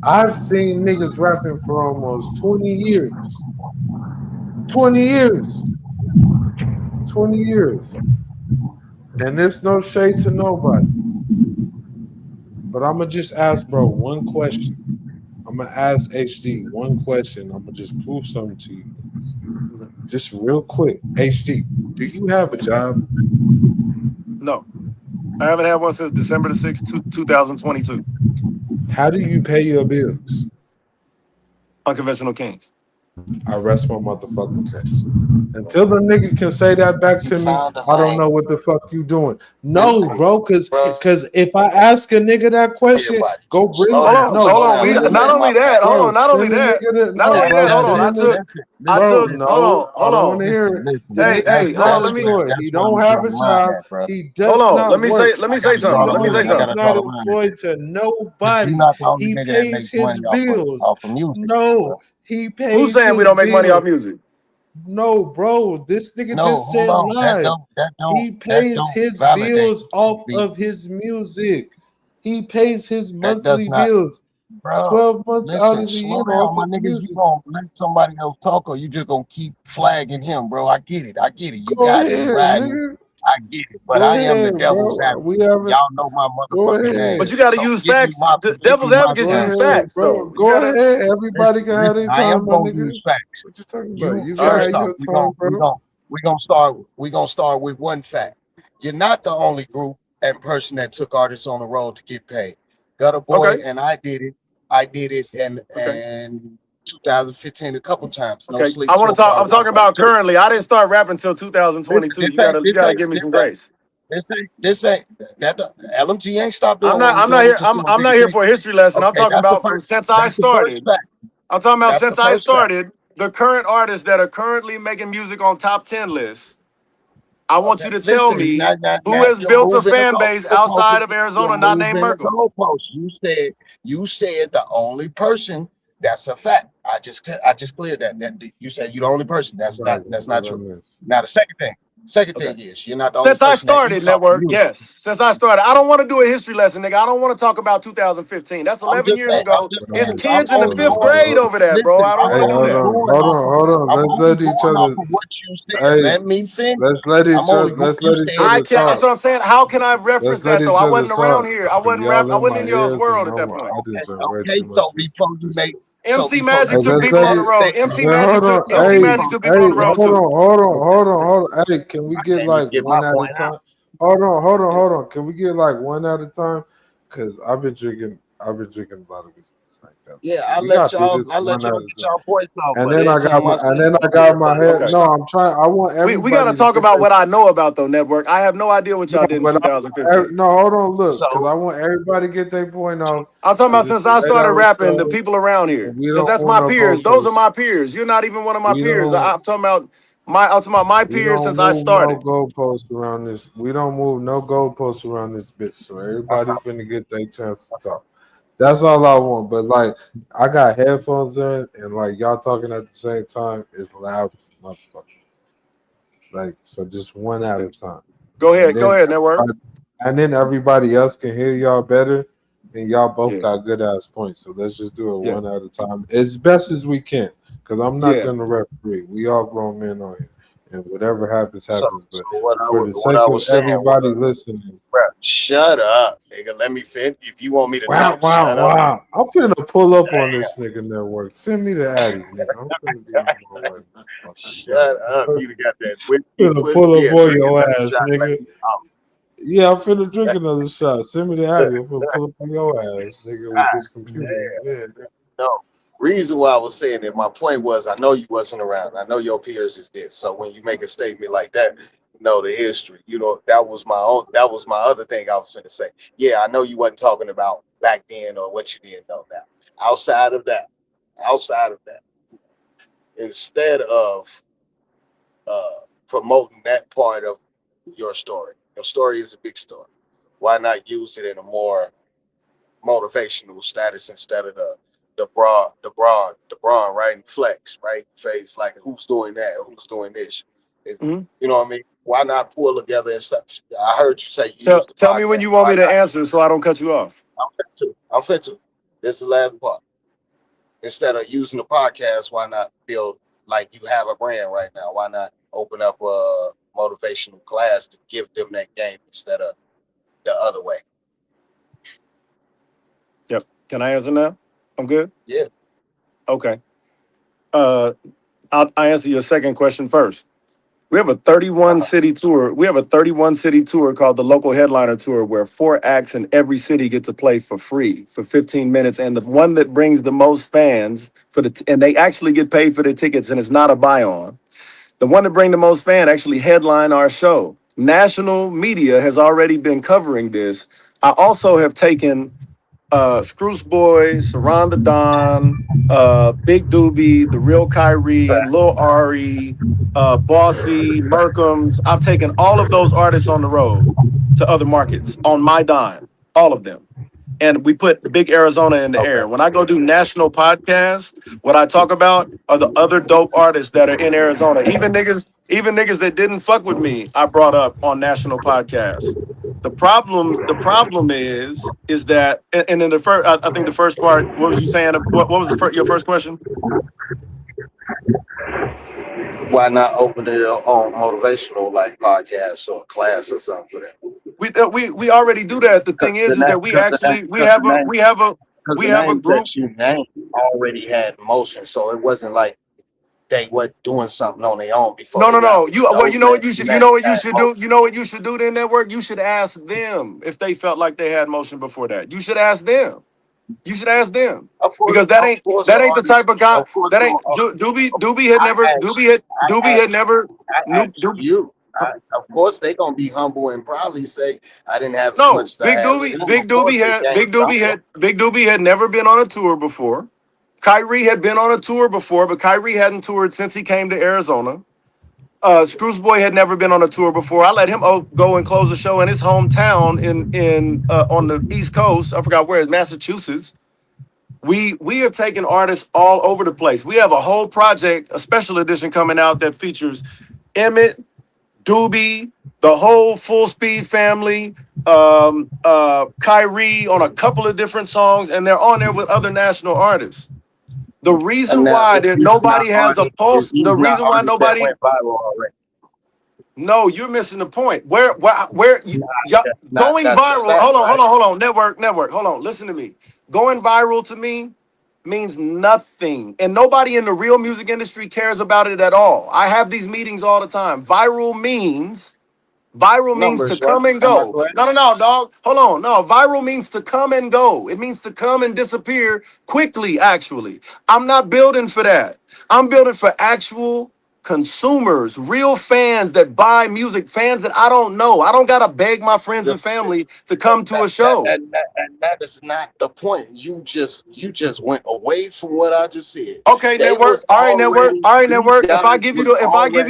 Speaker 6: I've seen niggas rapping for almost 20 years. 20 years. 20 years. And there's no shade to nobody. But I'm going to just ask, bro, one question. I'm going to ask HD one question. I'm going to just prove something to you. Just real quick. HD, do you have a job?
Speaker 15: No. I haven't had one since December the 6th, 2022.
Speaker 6: How do you pay your bills?
Speaker 15: Unconventional Kings.
Speaker 6: I rest my motherfucking case. Until the nigga can say that back to me, I don't know what the fuck you doing. No, bro, cause if I ask a nigga that question, go bring
Speaker 15: Hold on,
Speaker 6: no.
Speaker 15: hold on. We
Speaker 6: send the
Speaker 15: not
Speaker 6: nigga-
Speaker 15: only that. Hold
Speaker 6: bro,
Speaker 15: on. Not
Speaker 6: send
Speaker 15: only
Speaker 6: the
Speaker 15: that.
Speaker 6: nigga the-
Speaker 15: Not
Speaker 6: no,
Speaker 15: only
Speaker 6: bro,
Speaker 15: that. Hold on. I
Speaker 6: send the-
Speaker 15: took.
Speaker 6: no,
Speaker 15: Hold on.
Speaker 6: I don't want to hear it.
Speaker 15: Hey,
Speaker 6: That's
Speaker 15: hold
Speaker 6: not
Speaker 15: on. Let
Speaker 6: his
Speaker 15: me.
Speaker 6: story. He don't have a job. He does
Speaker 15: Hold on.
Speaker 6: not
Speaker 15: Let me
Speaker 6: work.
Speaker 15: say. Let me say something. Let me say
Speaker 6: He's
Speaker 15: something.
Speaker 6: not employed to nobody. He pays his bills. No, he pays
Speaker 15: Who's saying we
Speaker 6: his
Speaker 15: don't make money off
Speaker 6: bills.
Speaker 15: music?
Speaker 6: No, bro, this nigga
Speaker 16: No,
Speaker 6: just said
Speaker 16: hold on. That
Speaker 6: live.
Speaker 16: don't
Speaker 6: He pays his
Speaker 16: validate
Speaker 6: bills off
Speaker 16: the-
Speaker 6: of his music. He pays his
Speaker 16: That does
Speaker 6: monthly
Speaker 16: not,
Speaker 6: bills.
Speaker 16: bro.
Speaker 6: 12 months out
Speaker 16: Listen,
Speaker 6: of the year
Speaker 16: slow down,
Speaker 6: off
Speaker 16: my
Speaker 6: his
Speaker 16: nigga.
Speaker 6: music.
Speaker 16: You gonna let somebody else talk, or you just gonna keep flagging him, bro? I get it. You
Speaker 6: Go
Speaker 16: got it.
Speaker 6: ahead,
Speaker 16: You riding.
Speaker 6: nigga.
Speaker 16: I get it, but
Speaker 6: Go
Speaker 16: I am the
Speaker 6: ahead,
Speaker 16: devil's
Speaker 6: bro.
Speaker 16: advocate.
Speaker 6: We haven't.
Speaker 16: Y'all know my
Speaker 6: Go
Speaker 16: motherfucking name.
Speaker 6: ahead.
Speaker 15: But you got to
Speaker 16: So
Speaker 15: use
Speaker 16: give me
Speaker 15: facts.
Speaker 16: my,
Speaker 15: Devil's advocate
Speaker 6: Go
Speaker 15: uses
Speaker 6: ahead,
Speaker 15: facts,
Speaker 6: bro.
Speaker 15: though. You
Speaker 6: Go
Speaker 15: gotta.
Speaker 6: ahead. Everybody can have their
Speaker 16: Listen, I am
Speaker 6: time, my
Speaker 16: gonna
Speaker 6: nigga.
Speaker 16: use facts.
Speaker 6: What you talking about? You
Speaker 15: All
Speaker 6: got
Speaker 15: right.
Speaker 6: your time, bro.
Speaker 16: We gonna start with one fact. You're not the only group and person that took artists on the road to get paid. Gutter Boy
Speaker 15: Okay.
Speaker 16: and I did it in 2015 a couple times. No
Speaker 15: Okay.
Speaker 16: sleep.
Speaker 15: I want
Speaker 16: So
Speaker 15: to talk.
Speaker 16: far,
Speaker 15: I'm talking about currently. I didn't start rapping until 2022.
Speaker 16: This
Speaker 15: You gotta give me some grace.
Speaker 16: This ain't that LMG ain't stopped doing
Speaker 15: I'm
Speaker 16: what
Speaker 15: not
Speaker 16: he's doing.
Speaker 15: here.
Speaker 16: He's just doing
Speaker 15: I'm not
Speaker 16: bigger
Speaker 15: here
Speaker 16: things.
Speaker 15: for a history lesson. I'm
Speaker 16: Okay,
Speaker 15: talking
Speaker 16: that's the
Speaker 15: about from
Speaker 16: first.
Speaker 15: since I
Speaker 16: That's the first
Speaker 15: started.
Speaker 16: fact.
Speaker 15: I'm talking about
Speaker 16: That's
Speaker 15: since
Speaker 16: the
Speaker 15: I
Speaker 16: first fact.
Speaker 15: started. The current artists that are currently making music on top 10 lists. I want you to tell
Speaker 16: Listen,
Speaker 15: me
Speaker 16: now
Speaker 15: who has
Speaker 16: you're
Speaker 15: built a
Speaker 16: moving the
Speaker 15: fan base outside of Arizona
Speaker 16: You're
Speaker 15: not named
Speaker 16: moving the
Speaker 15: Merkel.
Speaker 16: goalpost. You said the only person. That's a fact. I just cleared that. You said you're the only person. That's not true. Now the second thing is you're not the only
Speaker 15: Since I
Speaker 16: person that
Speaker 15: started,
Speaker 16: eats off
Speaker 15: Network,
Speaker 16: music.
Speaker 15: yes. Since I started. I don't want to do a history lesson, nigga. I don't want to talk about 2015. That's
Speaker 16: I'm
Speaker 15: 11
Speaker 16: just
Speaker 15: years
Speaker 16: saying.
Speaker 15: ago. It's
Speaker 16: I'm
Speaker 15: kids in the
Speaker 16: only
Speaker 15: 5th
Speaker 16: going.
Speaker 15: grade over there, bro. I don't
Speaker 16: I'm
Speaker 15: want to do
Speaker 16: only
Speaker 15: that.
Speaker 6: Hold on.
Speaker 16: I'm
Speaker 6: Let's
Speaker 16: only
Speaker 6: let each
Speaker 16: going
Speaker 6: other.
Speaker 16: off of what you said.
Speaker 6: Hey,
Speaker 16: Let me finish.
Speaker 6: let's let each other. Let's let each
Speaker 15: I
Speaker 6: other
Speaker 15: can't. That's
Speaker 6: talk.
Speaker 15: what I'm saying. How can I reference
Speaker 6: Let's let
Speaker 15: that though?
Speaker 6: each
Speaker 15: I
Speaker 6: other
Speaker 15: wasn't around
Speaker 6: talk.
Speaker 15: here. I wasn't
Speaker 6: Y'all
Speaker 15: I
Speaker 6: in
Speaker 15: wasn't
Speaker 6: my
Speaker 15: in y'all's
Speaker 6: ears,
Speaker 15: world
Speaker 6: and
Speaker 15: at that point.
Speaker 6: I didn't say way
Speaker 16: Okay,
Speaker 6: too
Speaker 16: so
Speaker 6: much.
Speaker 16: before you make
Speaker 15: MC Magic took
Speaker 6: Let's
Speaker 15: people
Speaker 6: let
Speaker 15: on the
Speaker 6: it.
Speaker 15: road. MC
Speaker 6: Man,
Speaker 15: Magic
Speaker 6: hold
Speaker 15: took
Speaker 6: on. Hey,
Speaker 15: people on the road too.
Speaker 6: hold on. Hey, can we get
Speaker 16: can't even
Speaker 6: like
Speaker 16: get
Speaker 6: one
Speaker 16: my
Speaker 6: at a
Speaker 16: point out.
Speaker 6: time? Hold on. Can we get like one at a time? Cause I've been drinking a lot of this.
Speaker 16: Yeah, I'll
Speaker 6: We
Speaker 16: let
Speaker 6: got through
Speaker 16: y'all
Speaker 6: this
Speaker 16: get
Speaker 6: one at a
Speaker 16: y'all
Speaker 6: time.
Speaker 16: points off.
Speaker 6: And
Speaker 16: But
Speaker 6: then I
Speaker 16: anytime
Speaker 6: got my head.
Speaker 15: Okay.
Speaker 6: No, I'm trying. I want
Speaker 15: We
Speaker 6: everybody
Speaker 15: got to
Speaker 6: to
Speaker 15: talk
Speaker 6: get
Speaker 15: about
Speaker 6: their.
Speaker 15: what I know about though, Network. I have no idea what y'all did in
Speaker 6: But
Speaker 15: 2015.
Speaker 6: no, hold on. Look, because
Speaker 16: So
Speaker 6: I want everybody to get their point off.
Speaker 15: I'm talking about
Speaker 6: Because it's
Speaker 15: since
Speaker 6: a
Speaker 15: I
Speaker 6: late
Speaker 15: started
Speaker 6: hour
Speaker 15: rapping, the
Speaker 6: show,
Speaker 15: people around here,
Speaker 6: and we
Speaker 15: because
Speaker 6: don't
Speaker 15: that's
Speaker 6: want
Speaker 15: my
Speaker 6: no
Speaker 15: peers. Those are
Speaker 6: goalposts.
Speaker 15: my peers. You're not even one of my
Speaker 6: We
Speaker 15: peers.
Speaker 6: don't.
Speaker 15: I'm talking about my
Speaker 6: We
Speaker 15: peers
Speaker 6: don't
Speaker 15: since I
Speaker 6: move no
Speaker 15: started.
Speaker 6: goalposts around this. We don't move no goalposts around this bitch. So everybody finna get their chance to talk. That's all I want. But like, I got headphones in, and like y'all talking at the same time is loud as motherfucker. Like, so just one at a time.
Speaker 15: Go ahead, Network.
Speaker 6: And then everybody else can hear y'all better, and y'all both got good ass points. So let's just do it one at a time as best as we can. Because I'm not gonna referee. We all grown men on here, and whatever happens, happens. But for the sake of everybody listening,
Speaker 16: bro, shut up, nigga. Let me finish. If you want me to talk, shut up.
Speaker 6: wow. I'm finna pull up on this nigga Network. Send me the Addy, nigga. I'm finna be on my way.
Speaker 16: Shut up. You got that.
Speaker 6: Finna pull up on your ass, nigga. Yeah, I'm finna drink another shot. Send me the Addy. I'm finna pull up on your ass, nigga, with this computer. Yeah.
Speaker 16: No. Reason why I was saying that, my point was, I know you wasn't around. I know your peers is this. So when you make a statement like that, you know the history. You know, that was my other thing I was gonna say. Yeah, I know you wasn't talking about back then or what you didn't know now. Outside of that, instead of promoting that part of your story is a big story. Why not use it in a more motivational status instead of the broad, right? And flex, right? Face like who's doing that, who's doing this. You know what I mean? Why not pull together and stuff? I heard you say
Speaker 15: Tell me when you want me to answer so I don't cut you off.
Speaker 16: I'm fit to. This is the last part. Instead of using the podcast, why not build like you have a brand right now? Why not open up a motivational class to give them that game instead of the other way?
Speaker 15: Yep. Can I answer now? I'm good?
Speaker 16: Yeah.
Speaker 15: Okay. I'll answer your second question first. We have a 31 city tour. We have a 31 city tour called the Local Headliner Tour, where 4 acts in every city get to play for free for 15 minutes. And the one that brings the most fans and they actually get paid for the tickets, and it's not a buy-on. The one that bring the most fan actually headline our show. National media has already been covering this. I also have taken Scrooge Boy, Saran the Don, Big Doobie, The Real Kyrie, Lil Ari, Bossy, Merkham's. I've taken all of those artists on the road to other markets on my dime, all of them. And we put Big Arizona in the air. When I go do national podcasts, what I talk about are the other dope artists that are in Arizona. Even niggas that didn't fuck with me, I brought up on national podcasts. The problem is that, and then I think the first part, what was you saying? What was your first question?
Speaker 16: Why not open your own motivational like podcast or class or something for that?
Speaker 15: We already do that. The thing is that we have a group.
Speaker 16: That you named already had motion, so it wasn't like they were doing something on their own before.
Speaker 15: No. You know what you should do then, network. You should ask them if they felt like they had motion before that. You should ask them. Because that ain't the type of guy that ain't Doobie had never.
Speaker 16: Of course, they gonna be humble and probably say, "I didn't have
Speaker 15: no."
Speaker 16: Much
Speaker 15: Big Doobie had never been on a tour before. Kyrie had been on a tour before, but Kyrie hadn't toured since he came to Arizona. Scrooge Boy had never been on a tour before. I let him go and close a show in his hometown in on the East Coast. I forgot where, Massachusetts. We have taken artists all over the place. We have a whole project, a special edition coming out that features Emmett, Doobie, the whole Full Speed family, Kyrie on a couple of different songs, and they're on there with other national artists. The reason why nobody has a pulse, the reason why nobody went viral already. No, you're missing the point. Where going viral? Hold on. Network. Hold on. Listen to me. Going viral to me means nothing, and nobody in the real music industry cares about it at all. I have these meetings all the time. Viral means to come and go. No, dog. Hold on. No, viral means to come and go. It means to come and disappear quickly, actually. I'm not building for that. I'm building for actual consumers, real fans that buy music, fans that I don't know. I don't got to beg my friends and family to come to a show.
Speaker 16: And that is not the point. You just went away from what I just said.
Speaker 15: Okay, network. All right, network. If I give you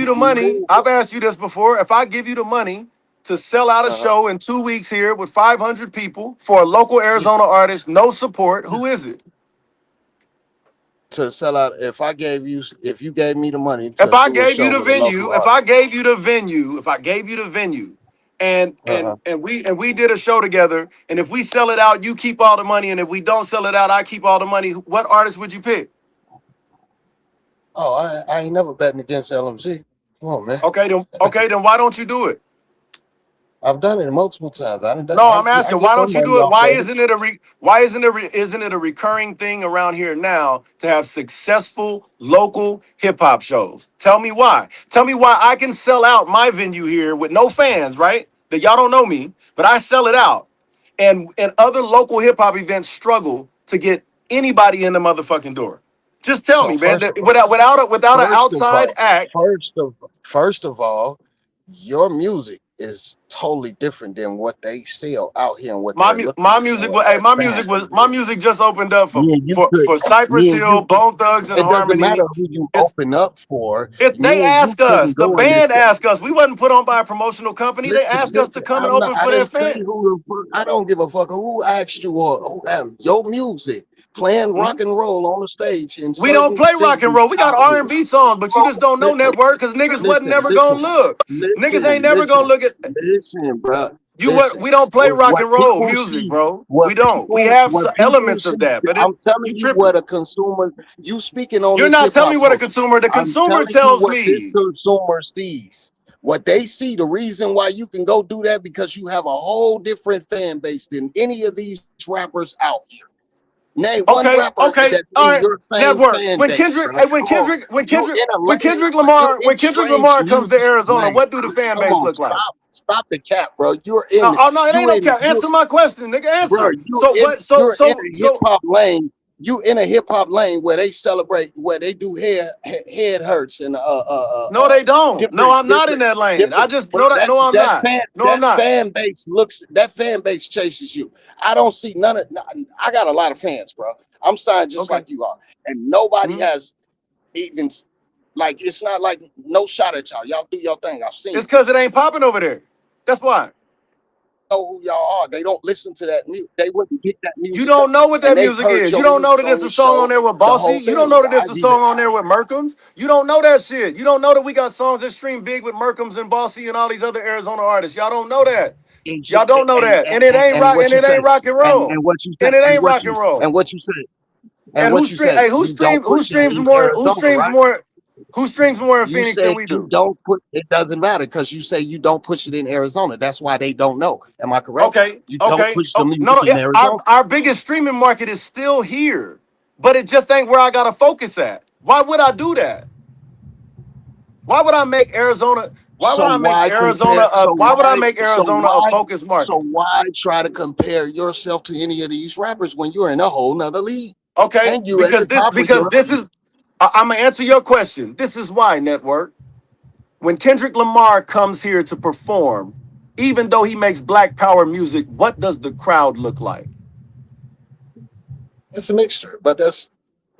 Speaker 15: the money, I've asked you this before. If I give you the money to sell out a show in 2 weeks here with 500 people for a local Arizona artist, no support, who is it?
Speaker 16: To sell out, if you gave me the money,
Speaker 15: if I gave you the venue, and we did a show together, and if we sell it out, you keep all the money, and if we don't sell it out, I keep all the money. What artist would you pick?
Speaker 16: Oh, I ain't never betting against LMG. Come on, man.
Speaker 15: Okay, then why don't you do it?
Speaker 16: I've done it multiple times.
Speaker 15: I'm asking, why don't you do it? Why isn't it a recurring thing around here now to have successful local hip hop shows? Tell me why. Tell me why I can sell out my venue here with no fans, right? That y'all don't know me, but I sell it out. And other local hip hop events struggle to get anybody in the motherfucking door. Just tell me, man, without an outside act.
Speaker 16: First of all, your music is totally different than what they sell out here and what
Speaker 15: my music just opened up for Cypress Hill, Bone Thugs and Harmony.
Speaker 16: It doesn't matter who you open up for.
Speaker 15: If they ask us, the band asked us. We wasn't put on by a promotional company. They asked us to come and open for their fans.
Speaker 16: I don't give a fuck who asked you or your music. Playing rock and roll on the stage.
Speaker 15: We don't play rock and roll. We got R&B songs, but you just don't know network because niggas wasn't never gonna look. Niggas ain't never gonna look at.
Speaker 16: Listen, bro.
Speaker 15: We don't play rock and roll music, bro. We don't. We have elements of that, but
Speaker 16: I'm telling you what a consumer. You speaking on.
Speaker 15: You're not telling me what a consumer. The consumer tells me.
Speaker 16: This consumer sees. What they see, the reason why you can go do that because you have a whole different fan base than any of these rappers out here.
Speaker 11: Name one
Speaker 15: Okay,
Speaker 11: rapper
Speaker 15: okay,
Speaker 11: that's
Speaker 15: all
Speaker 11: in
Speaker 15: right.
Speaker 11: your same
Speaker 15: Network.
Speaker 11: fan
Speaker 15: When
Speaker 11: base,
Speaker 15: Kendrick,
Speaker 11: bro.
Speaker 15: hey, when
Speaker 11: Come on.
Speaker 15: Kendrick, when
Speaker 11: You
Speaker 15: Kendrick,
Speaker 11: in a
Speaker 15: when
Speaker 11: lane.
Speaker 15: Kendrick
Speaker 11: You're
Speaker 15: Lamar,
Speaker 11: in
Speaker 15: when Kendrick
Speaker 11: strange
Speaker 15: Lamar comes to
Speaker 11: music
Speaker 15: Arizona,
Speaker 11: lane.
Speaker 15: what do the fan
Speaker 11: Come
Speaker 15: base
Speaker 11: on,
Speaker 15: look like?
Speaker 11: stop the cap, bro.
Speaker 15: Oh no, it ain't no
Speaker 11: You
Speaker 15: cap.
Speaker 11: in
Speaker 15: Answer my question, nigga.
Speaker 11: bro,
Speaker 15: Answer. So what?
Speaker 11: you're in a hip hop lane. You in a hip hop lane where they celebrate, where they do head hurts and
Speaker 15: no, they don't. No,
Speaker 11: different
Speaker 15: I'm not in that lane. I
Speaker 11: different.
Speaker 15: just
Speaker 11: But
Speaker 15: know that. No, I'm not. No, I'm
Speaker 11: that
Speaker 15: not.
Speaker 11: fan base that fan base chases you. I don't see none of. I got a lot of fans, bro. I'm signed just
Speaker 15: Okay.
Speaker 11: like you are, and nobody
Speaker 15: Mhm.
Speaker 11: has even like it's not like no shot at y'all. Y'all do your thing. I've seen
Speaker 15: It's
Speaker 11: it.
Speaker 15: because it ain't popping over there. That's why.
Speaker 11: Know who y'all are. They don't listen to that music. They wouldn't get that
Speaker 15: You
Speaker 11: music,
Speaker 15: don't know what
Speaker 11: and
Speaker 15: that
Speaker 11: they've
Speaker 15: music
Speaker 11: heard
Speaker 15: is. You
Speaker 11: your
Speaker 15: don't know
Speaker 11: music
Speaker 15: that
Speaker 11: on
Speaker 15: there's a
Speaker 11: this
Speaker 15: song on
Speaker 11: show,
Speaker 15: there with
Speaker 11: the
Speaker 15: Bossy.
Speaker 11: whole
Speaker 15: You don't
Speaker 11: thing.
Speaker 15: know that there's
Speaker 11: I've
Speaker 15: a
Speaker 11: even
Speaker 15: song on there with Merkums. You don't know that shit. You don't know that we got songs that stream big with Merkums and Bossy and all these other Arizona artists. Y'all don't know that. Y'all don't know that. And it ain't rock.
Speaker 11: what
Speaker 15: And
Speaker 11: you
Speaker 15: it
Speaker 11: say,
Speaker 15: ain't rock and roll.
Speaker 11: and what you say,
Speaker 15: And it ain't rock and roll.
Speaker 11: and what you say, and
Speaker 15: And
Speaker 11: what you say.
Speaker 15: hey,
Speaker 11: You don't
Speaker 15: who
Speaker 11: push it
Speaker 15: streams
Speaker 11: in
Speaker 15: more?
Speaker 11: Arizona, right?
Speaker 15: Who streams more in
Speaker 11: You
Speaker 15: Phoenix than
Speaker 11: said
Speaker 15: we
Speaker 11: you
Speaker 15: do?
Speaker 11: don't put. It doesn't matter because you say you don't push it in Arizona. That's why they don't know. Am I correct?
Speaker 15: Okay,
Speaker 11: You don't
Speaker 15: okay.
Speaker 11: push the
Speaker 15: Oh, no,
Speaker 11: music
Speaker 15: no.
Speaker 11: in Arizona.
Speaker 15: Our biggest streaming market is still here, but it just ain't where I gotta focus at. Why would I do that? Why would I make Arizona? Why would
Speaker 11: So
Speaker 15: I make
Speaker 11: why
Speaker 15: Arizona
Speaker 11: compare?
Speaker 15: a? Why would I make Arizona a focus
Speaker 11: So
Speaker 15: market?
Speaker 11: why try to compare yourself to any of these rappers when you're in a whole nother league?
Speaker 15: Okay,
Speaker 11: And you at the top of
Speaker 15: because
Speaker 11: your
Speaker 15: this
Speaker 11: league.
Speaker 15: is. I'm gonna answer your question. This is why, network. When Kendrick Lamar comes here to perform, even though he makes Black Power music, what does the crowd look like?
Speaker 11: It's a mixture, but that's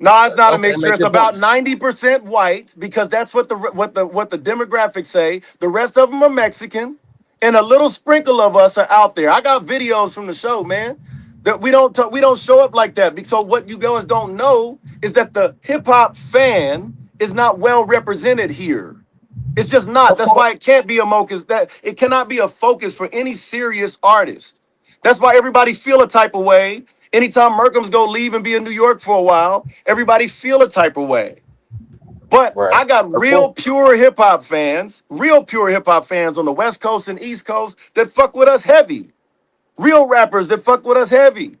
Speaker 15: No, it's not a
Speaker 11: okay.
Speaker 15: mixture.
Speaker 11: Make
Speaker 15: It's
Speaker 11: your point.
Speaker 15: about 90% white because that's what the demographics say. The rest of them are Mexican, and a little sprinkle of us are out there. I got videos from the show, man. That we don't show up like that. So what you guys don't know is that the hip hop fan is not well represented here. It's just not.
Speaker 11: Of
Speaker 15: That's
Speaker 11: course,
Speaker 15: why it can't be a focus. That it cannot be a focus for any serious artist. That's why everybody feel a type of way. Anytime Merkham's go leave and be in New York for a while, everybody feel a type of way. But
Speaker 11: right?
Speaker 15: I got
Speaker 11: Of course.
Speaker 15: real pure hip hop fans on the West Coast and East Coast that fuck with us heavy. Real rappers that fuck with us heavy.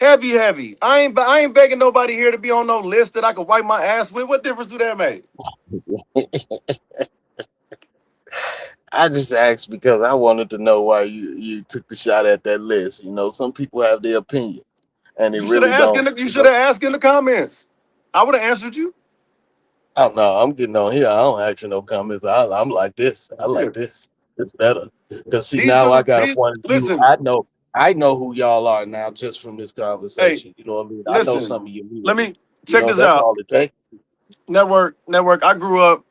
Speaker 15: Heavy. I ain't begging nobody here to be on no list that I could wipe my ass with. What difference do that make?
Speaker 11: I just asked because I wanted to know why you took the shot at that list. You know, some people have their opinion, and they
Speaker 15: You should have
Speaker 11: really
Speaker 15: asked
Speaker 11: don't.
Speaker 15: you should have asked in the comments. I would have answered you.
Speaker 11: I don't know. I'm getting on here. I don't ask you no comments. I'm like this. I
Speaker 15: Yeah.
Speaker 11: like this. It's better. Because see,
Speaker 15: These
Speaker 11: now I
Speaker 15: dudes,
Speaker 11: got a point of view.
Speaker 15: listen,
Speaker 11: I know who y'all are now just from this
Speaker 15: hey,
Speaker 11: conversation. You know what I mean? I know
Speaker 15: listen.
Speaker 11: some of your
Speaker 15: Let
Speaker 11: music.
Speaker 15: me
Speaker 11: You
Speaker 15: check
Speaker 11: know,
Speaker 15: this
Speaker 11: that's
Speaker 15: out.
Speaker 11: all it takes.
Speaker 15: Network. I grew up.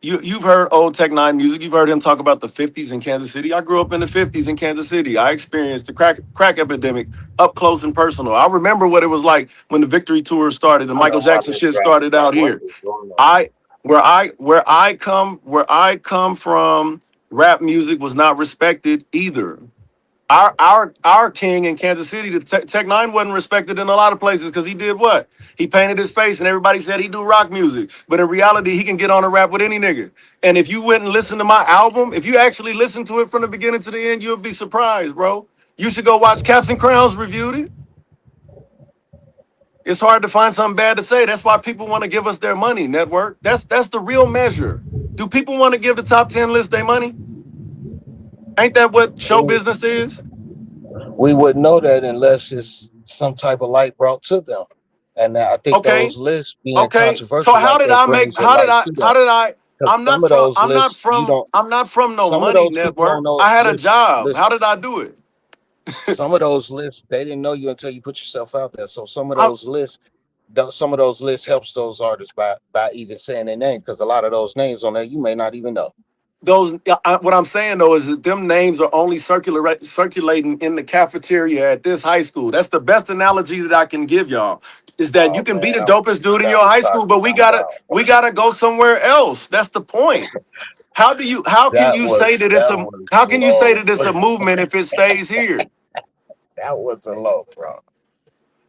Speaker 15: You've heard old Tech Nine music. You've heard him talk about the 50s in Kansas City. I grew up in the 50s in Kansas City. I experienced the crack epidemic up close and personal. I remember what it was like when the Victory Tour started and
Speaker 11: I
Speaker 15: Michael
Speaker 11: know my
Speaker 15: Jackson
Speaker 11: little
Speaker 15: shit
Speaker 11: crack
Speaker 15: started out
Speaker 11: what
Speaker 15: here.
Speaker 11: is going on.
Speaker 15: I where I come from, rap music was not respected either. Our king in Kansas City, the Tech Nine wasn't respected in a lot of places because he did what? He painted his face and everybody said he do rock music. But in reality, he can get on a rap with any nigga. And if you went and listened to my album, if you actually listened to it from the beginning to the end, you'll be surprised, bro. You should go watch Caps and Crowns reviewed it. It's hard to find something bad to say. That's why people want to give us their money, network. That's the real measure. Do people want to give the top 10 list their money? Ain't that what show business is?
Speaker 11: We wouldn't know that unless it's some type of light brought to them. And I think
Speaker 15: Okay.
Speaker 11: those lists being
Speaker 15: Okay. So
Speaker 11: controversial like that brings a light to them. Because some of those lists, you don't.
Speaker 15: I'm not from no
Speaker 11: Some of
Speaker 15: money
Speaker 11: those people
Speaker 15: network.
Speaker 11: on those
Speaker 15: I had a
Speaker 11: lists,
Speaker 15: job. How
Speaker 11: listen.
Speaker 15: did I do it?
Speaker 11: Some of those lists, they didn't know you until you put yourself out there. So some of
Speaker 15: I,
Speaker 11: those lists, some of those lists helps those artists by even saying their name. Because a lot of those names on there, you may not even know.
Speaker 15: what I'm saying though is that them names are only circulating in the cafeteria at this high school. That's the best analogy that I can give y'all. Is that you
Speaker 11: Oh
Speaker 15: can be
Speaker 11: man,
Speaker 15: the dopest dude in
Speaker 11: that
Speaker 15: your
Speaker 11: was
Speaker 15: high school,
Speaker 11: talking
Speaker 15: but we gotta go somewhere else. That's the point. How can you say that
Speaker 11: that was
Speaker 15: how can you say
Speaker 11: low.
Speaker 15: that it's a movement if it stays here?
Speaker 11: That was a low, bro.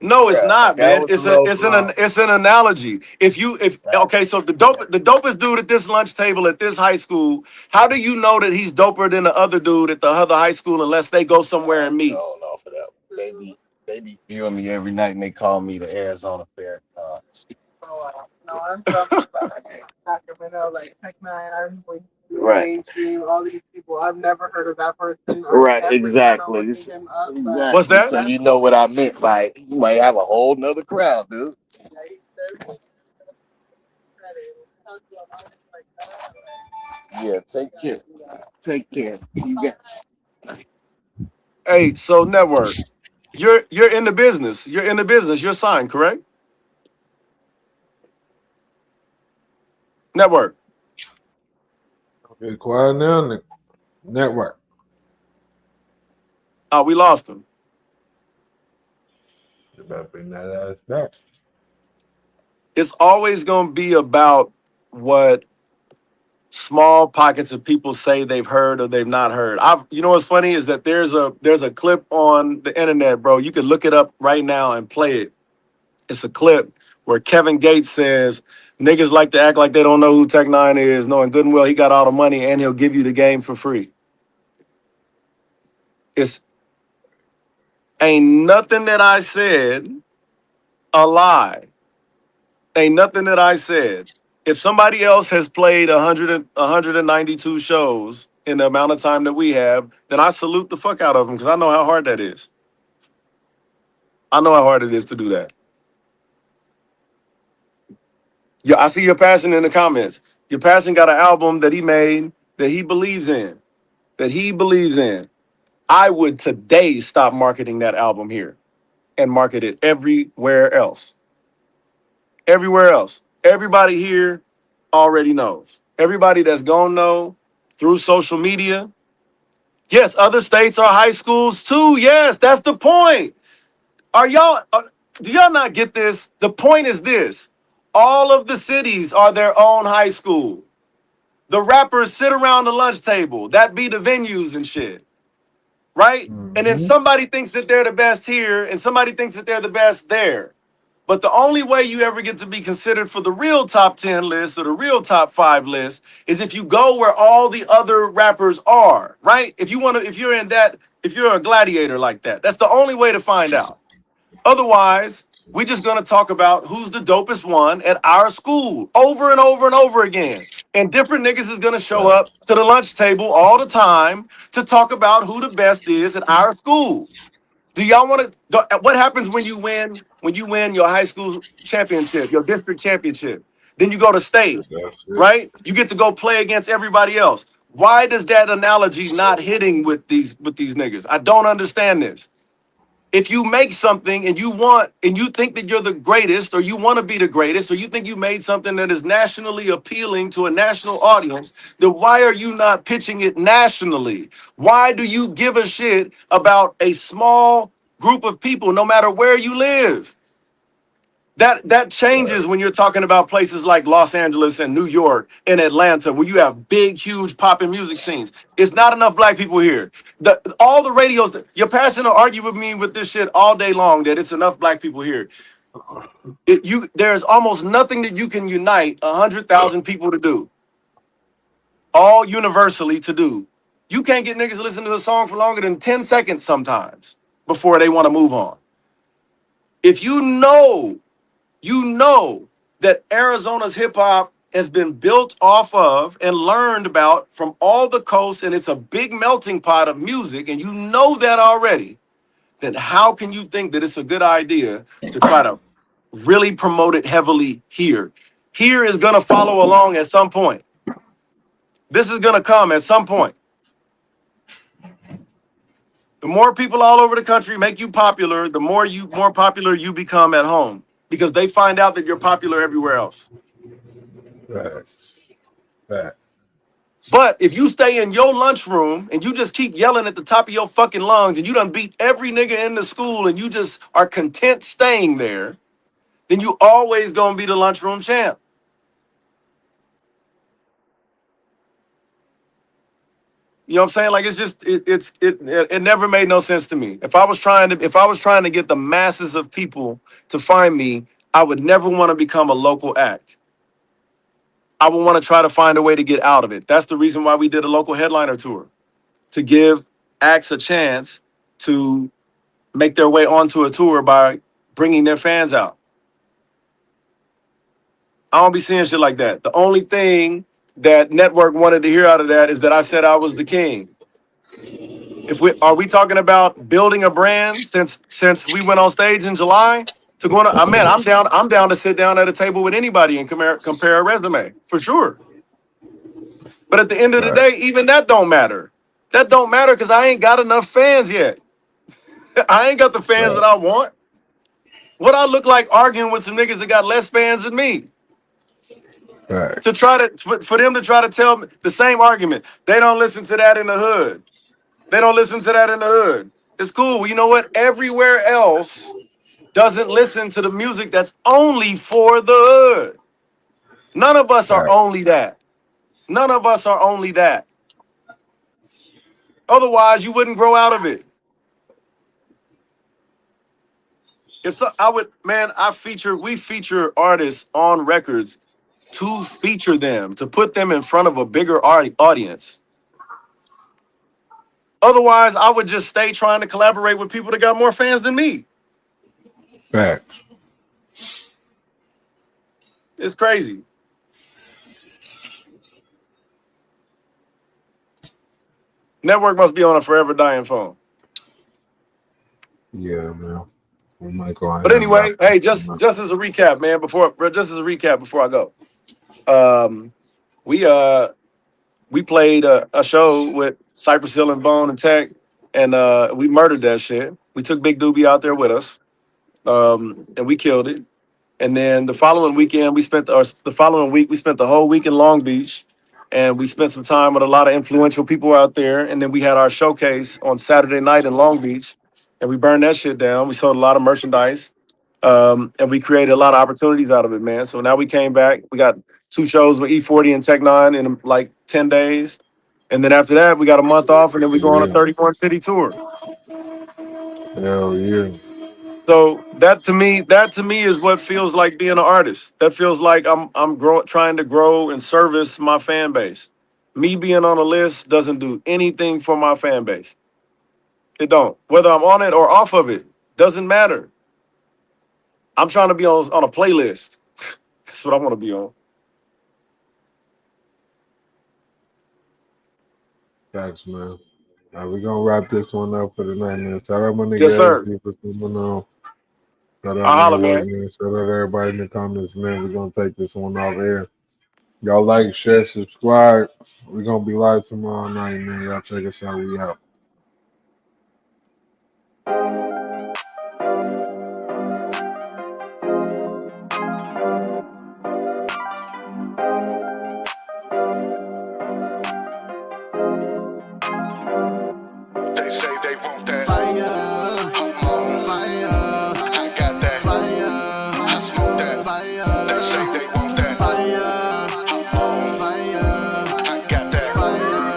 Speaker 15: No, it's
Speaker 11: Yeah,
Speaker 15: not,
Speaker 11: that
Speaker 15: man.
Speaker 11: was a low blow.
Speaker 15: It's an analogy. Okay, so the dopest dude at this lunch table at this high school, how do you know that he's doper than the other dude at the other high school unless they go somewhere and meet?
Speaker 11: No, for
Speaker 16: they be viewing me every night, and they call me the Arizona Fair.
Speaker 18: No, I'm from Sacramento, like Tech9, I'm like
Speaker 16: Right.
Speaker 18: mainstream, all these people. I've never heard of that person.
Speaker 16: Right, exactly.
Speaker 15: What's that?
Speaker 16: So you know what I meant by you might have a whole nother crowd, dude. Yeah, take care. Take care. You got
Speaker 15: Hey, so network, you're in the business. You're in the business. You're signed, correct? Network.
Speaker 6: Get quiet now, network.
Speaker 15: Oh, we lost him.
Speaker 6: You better bring that ass back.
Speaker 15: It's always going to be about what small pockets of people say they've heard or they've not heard. You know what's funny is that there's a clip on the internet, bro. You can look it up right now and play it. It's a clip where Kevin Gates says niggas like to act like they don't know who Tech9 is, knowing good and well he got all the money and he'll give you the game for free. It's ain't nothing that I said a lie. Ain't nothing that I said. If somebody else has played 192 shows in the amount of time that we have, then I salute the fuck out of them because I know how hard that is. I know how hard it is to do that. Yeah, I see your passion in the comments. Your passion got an album that he made that he believes in. That he believes in. I would today stop marketing that album here and market it everywhere else. Everywhere else. Everybody here already knows. Everybody that's gonna know through social media. Yes, other states are high schools too. Yes, that's the point. Do y'all not get this? The point is this. All of the cities are their own high school. The rappers sit around the lunch table. That be the venues and shit. Right? And then somebody thinks that they're the best here and somebody thinks that they're the best there. But the only way you ever get to be considered for the real top 10 list or the real top 5 list is if you go where all the other rappers are, right? If you're a gladiator like that, that's the only way to find out. Otherwise, we're just going to talk about who's the dopest one at our school over and over and over again. And different niggas is going to show up to the lunch table all the time to talk about who the best is at our school. Do y'all want to? What happens when you win your high school championship, your district championship? Then you go to state, right? You get to go play against everybody else. Why does that analogy not hitting with these niggas? I don't understand this. If you make something and you think that you're the greatest, or you want to be the greatest, or you think you made something that is nationally appealing to a national audience, then why are you not pitching it nationally? Why do you give a shit about a small group of people, no matter where you live? That changes when you're talking about places like Los Angeles and New York and Atlanta, where you have big, huge popping music scenes. It's not enough black people here. All the radios, you're passionate to argue with me with this shit all day long that it's enough black people here. There's almost nothing that you can unite 100,000 people to do. All universally to do. You can't get niggas to listen to a song for longer than 10 seconds sometimes before they want to move on. If you know that Arizona's hip hop has been built off of and learned about from all the coasts, and it's a big melting pot of music, and you know that already, then how can you think that it's a good idea to try to really promote it heavily here? Here is going to follow along at some point. This is going to come at some point. The more people all over the country make you popular, the more popular you become at home. Because they find out that you're popular everywhere else.
Speaker 6: Right.
Speaker 15: But if you stay in your lunchroom and you just keep yelling at the top of your fucking lungs and you done beat every nigga in the school and you just are content staying there, then you always gonna be the lunchroom champ. You know what I'm saying? Like, it's just it never made no sense to me. If I was trying to get the masses of people to find me, I would never want to become a local act. I would want to try to find a way to get out of it. That's the reason why we did a local headliner tour, to give acts a chance to make their way onto a tour by bringing their fans out. I don't be seeing shit like that. The only thing that network wanted to hear out of that is that I said I was the king. Are we talking about building a brand since we went on stage in July to go on? I'm down to sit down at a table with anybody and compare a resume for sure. But at the end of the day, even that don't matter. That don't matter because I ain't got enough fans yet. I ain't got the fans that I want. What I look like arguing with some niggas that got less fans than me? To try to for them to try to tell me the same argument. They don't listen to that in the hood. They don't listen to that in the hood. It's cool. Well, you know what? Everywhere else doesn't listen to the music that's only for the hood. None of us are only that. None of us are only that. Otherwise, you wouldn't grow out of it. If so, we feature artists on records to feature them, to put them in front of a bigger audience. Otherwise, I would just stay trying to collaborate with people that got more fans than me.
Speaker 6: Facts.
Speaker 15: It's crazy. Network must be on a forever dying phone.
Speaker 6: Yeah, man. We might go on.
Speaker 15: But anyway, hey, just as a recap, man, before I go. We played a show with Cypress Hill and Bone and Tech, and we murdered that shit. We took Big Doobie out there with us, and we killed it. And then the following week, we spent the whole week in Long Beach, and we spent some time with a lot of influential people out there. And then we had our showcase on Saturday night in Long Beach, and we burned that shit down. We sold a lot of merchandise, and we created a lot of opportunities out of it, man. So now we came back. We got 2 shows with E40 and Tech 9 in like 10 days. And then after that, we got a month off, and then we go on a 31-city tour.
Speaker 6: Hell yeah.
Speaker 15: So that to me is what feels like being an artist. That feels like I'm trying to grow and service my fan base. Me being on a list doesn't do anything for my fan base. It don't. Whether I'm on it or off of it, doesn't matter. I'm trying to be on a playlist. That's what I want to be on.
Speaker 6: Thanks, man. We're going to wrap this one up for the night, man. Shout out my nigga.
Speaker 15: Yes, sir.
Speaker 6: For coming on. Shout out,
Speaker 15: holla, man.
Speaker 6: Shout out everybody in the comments, man. We're going to take this one off air. Y'all like, share, subscribe. We're going to be live tomorrow night, man. Y'all check us out. We out.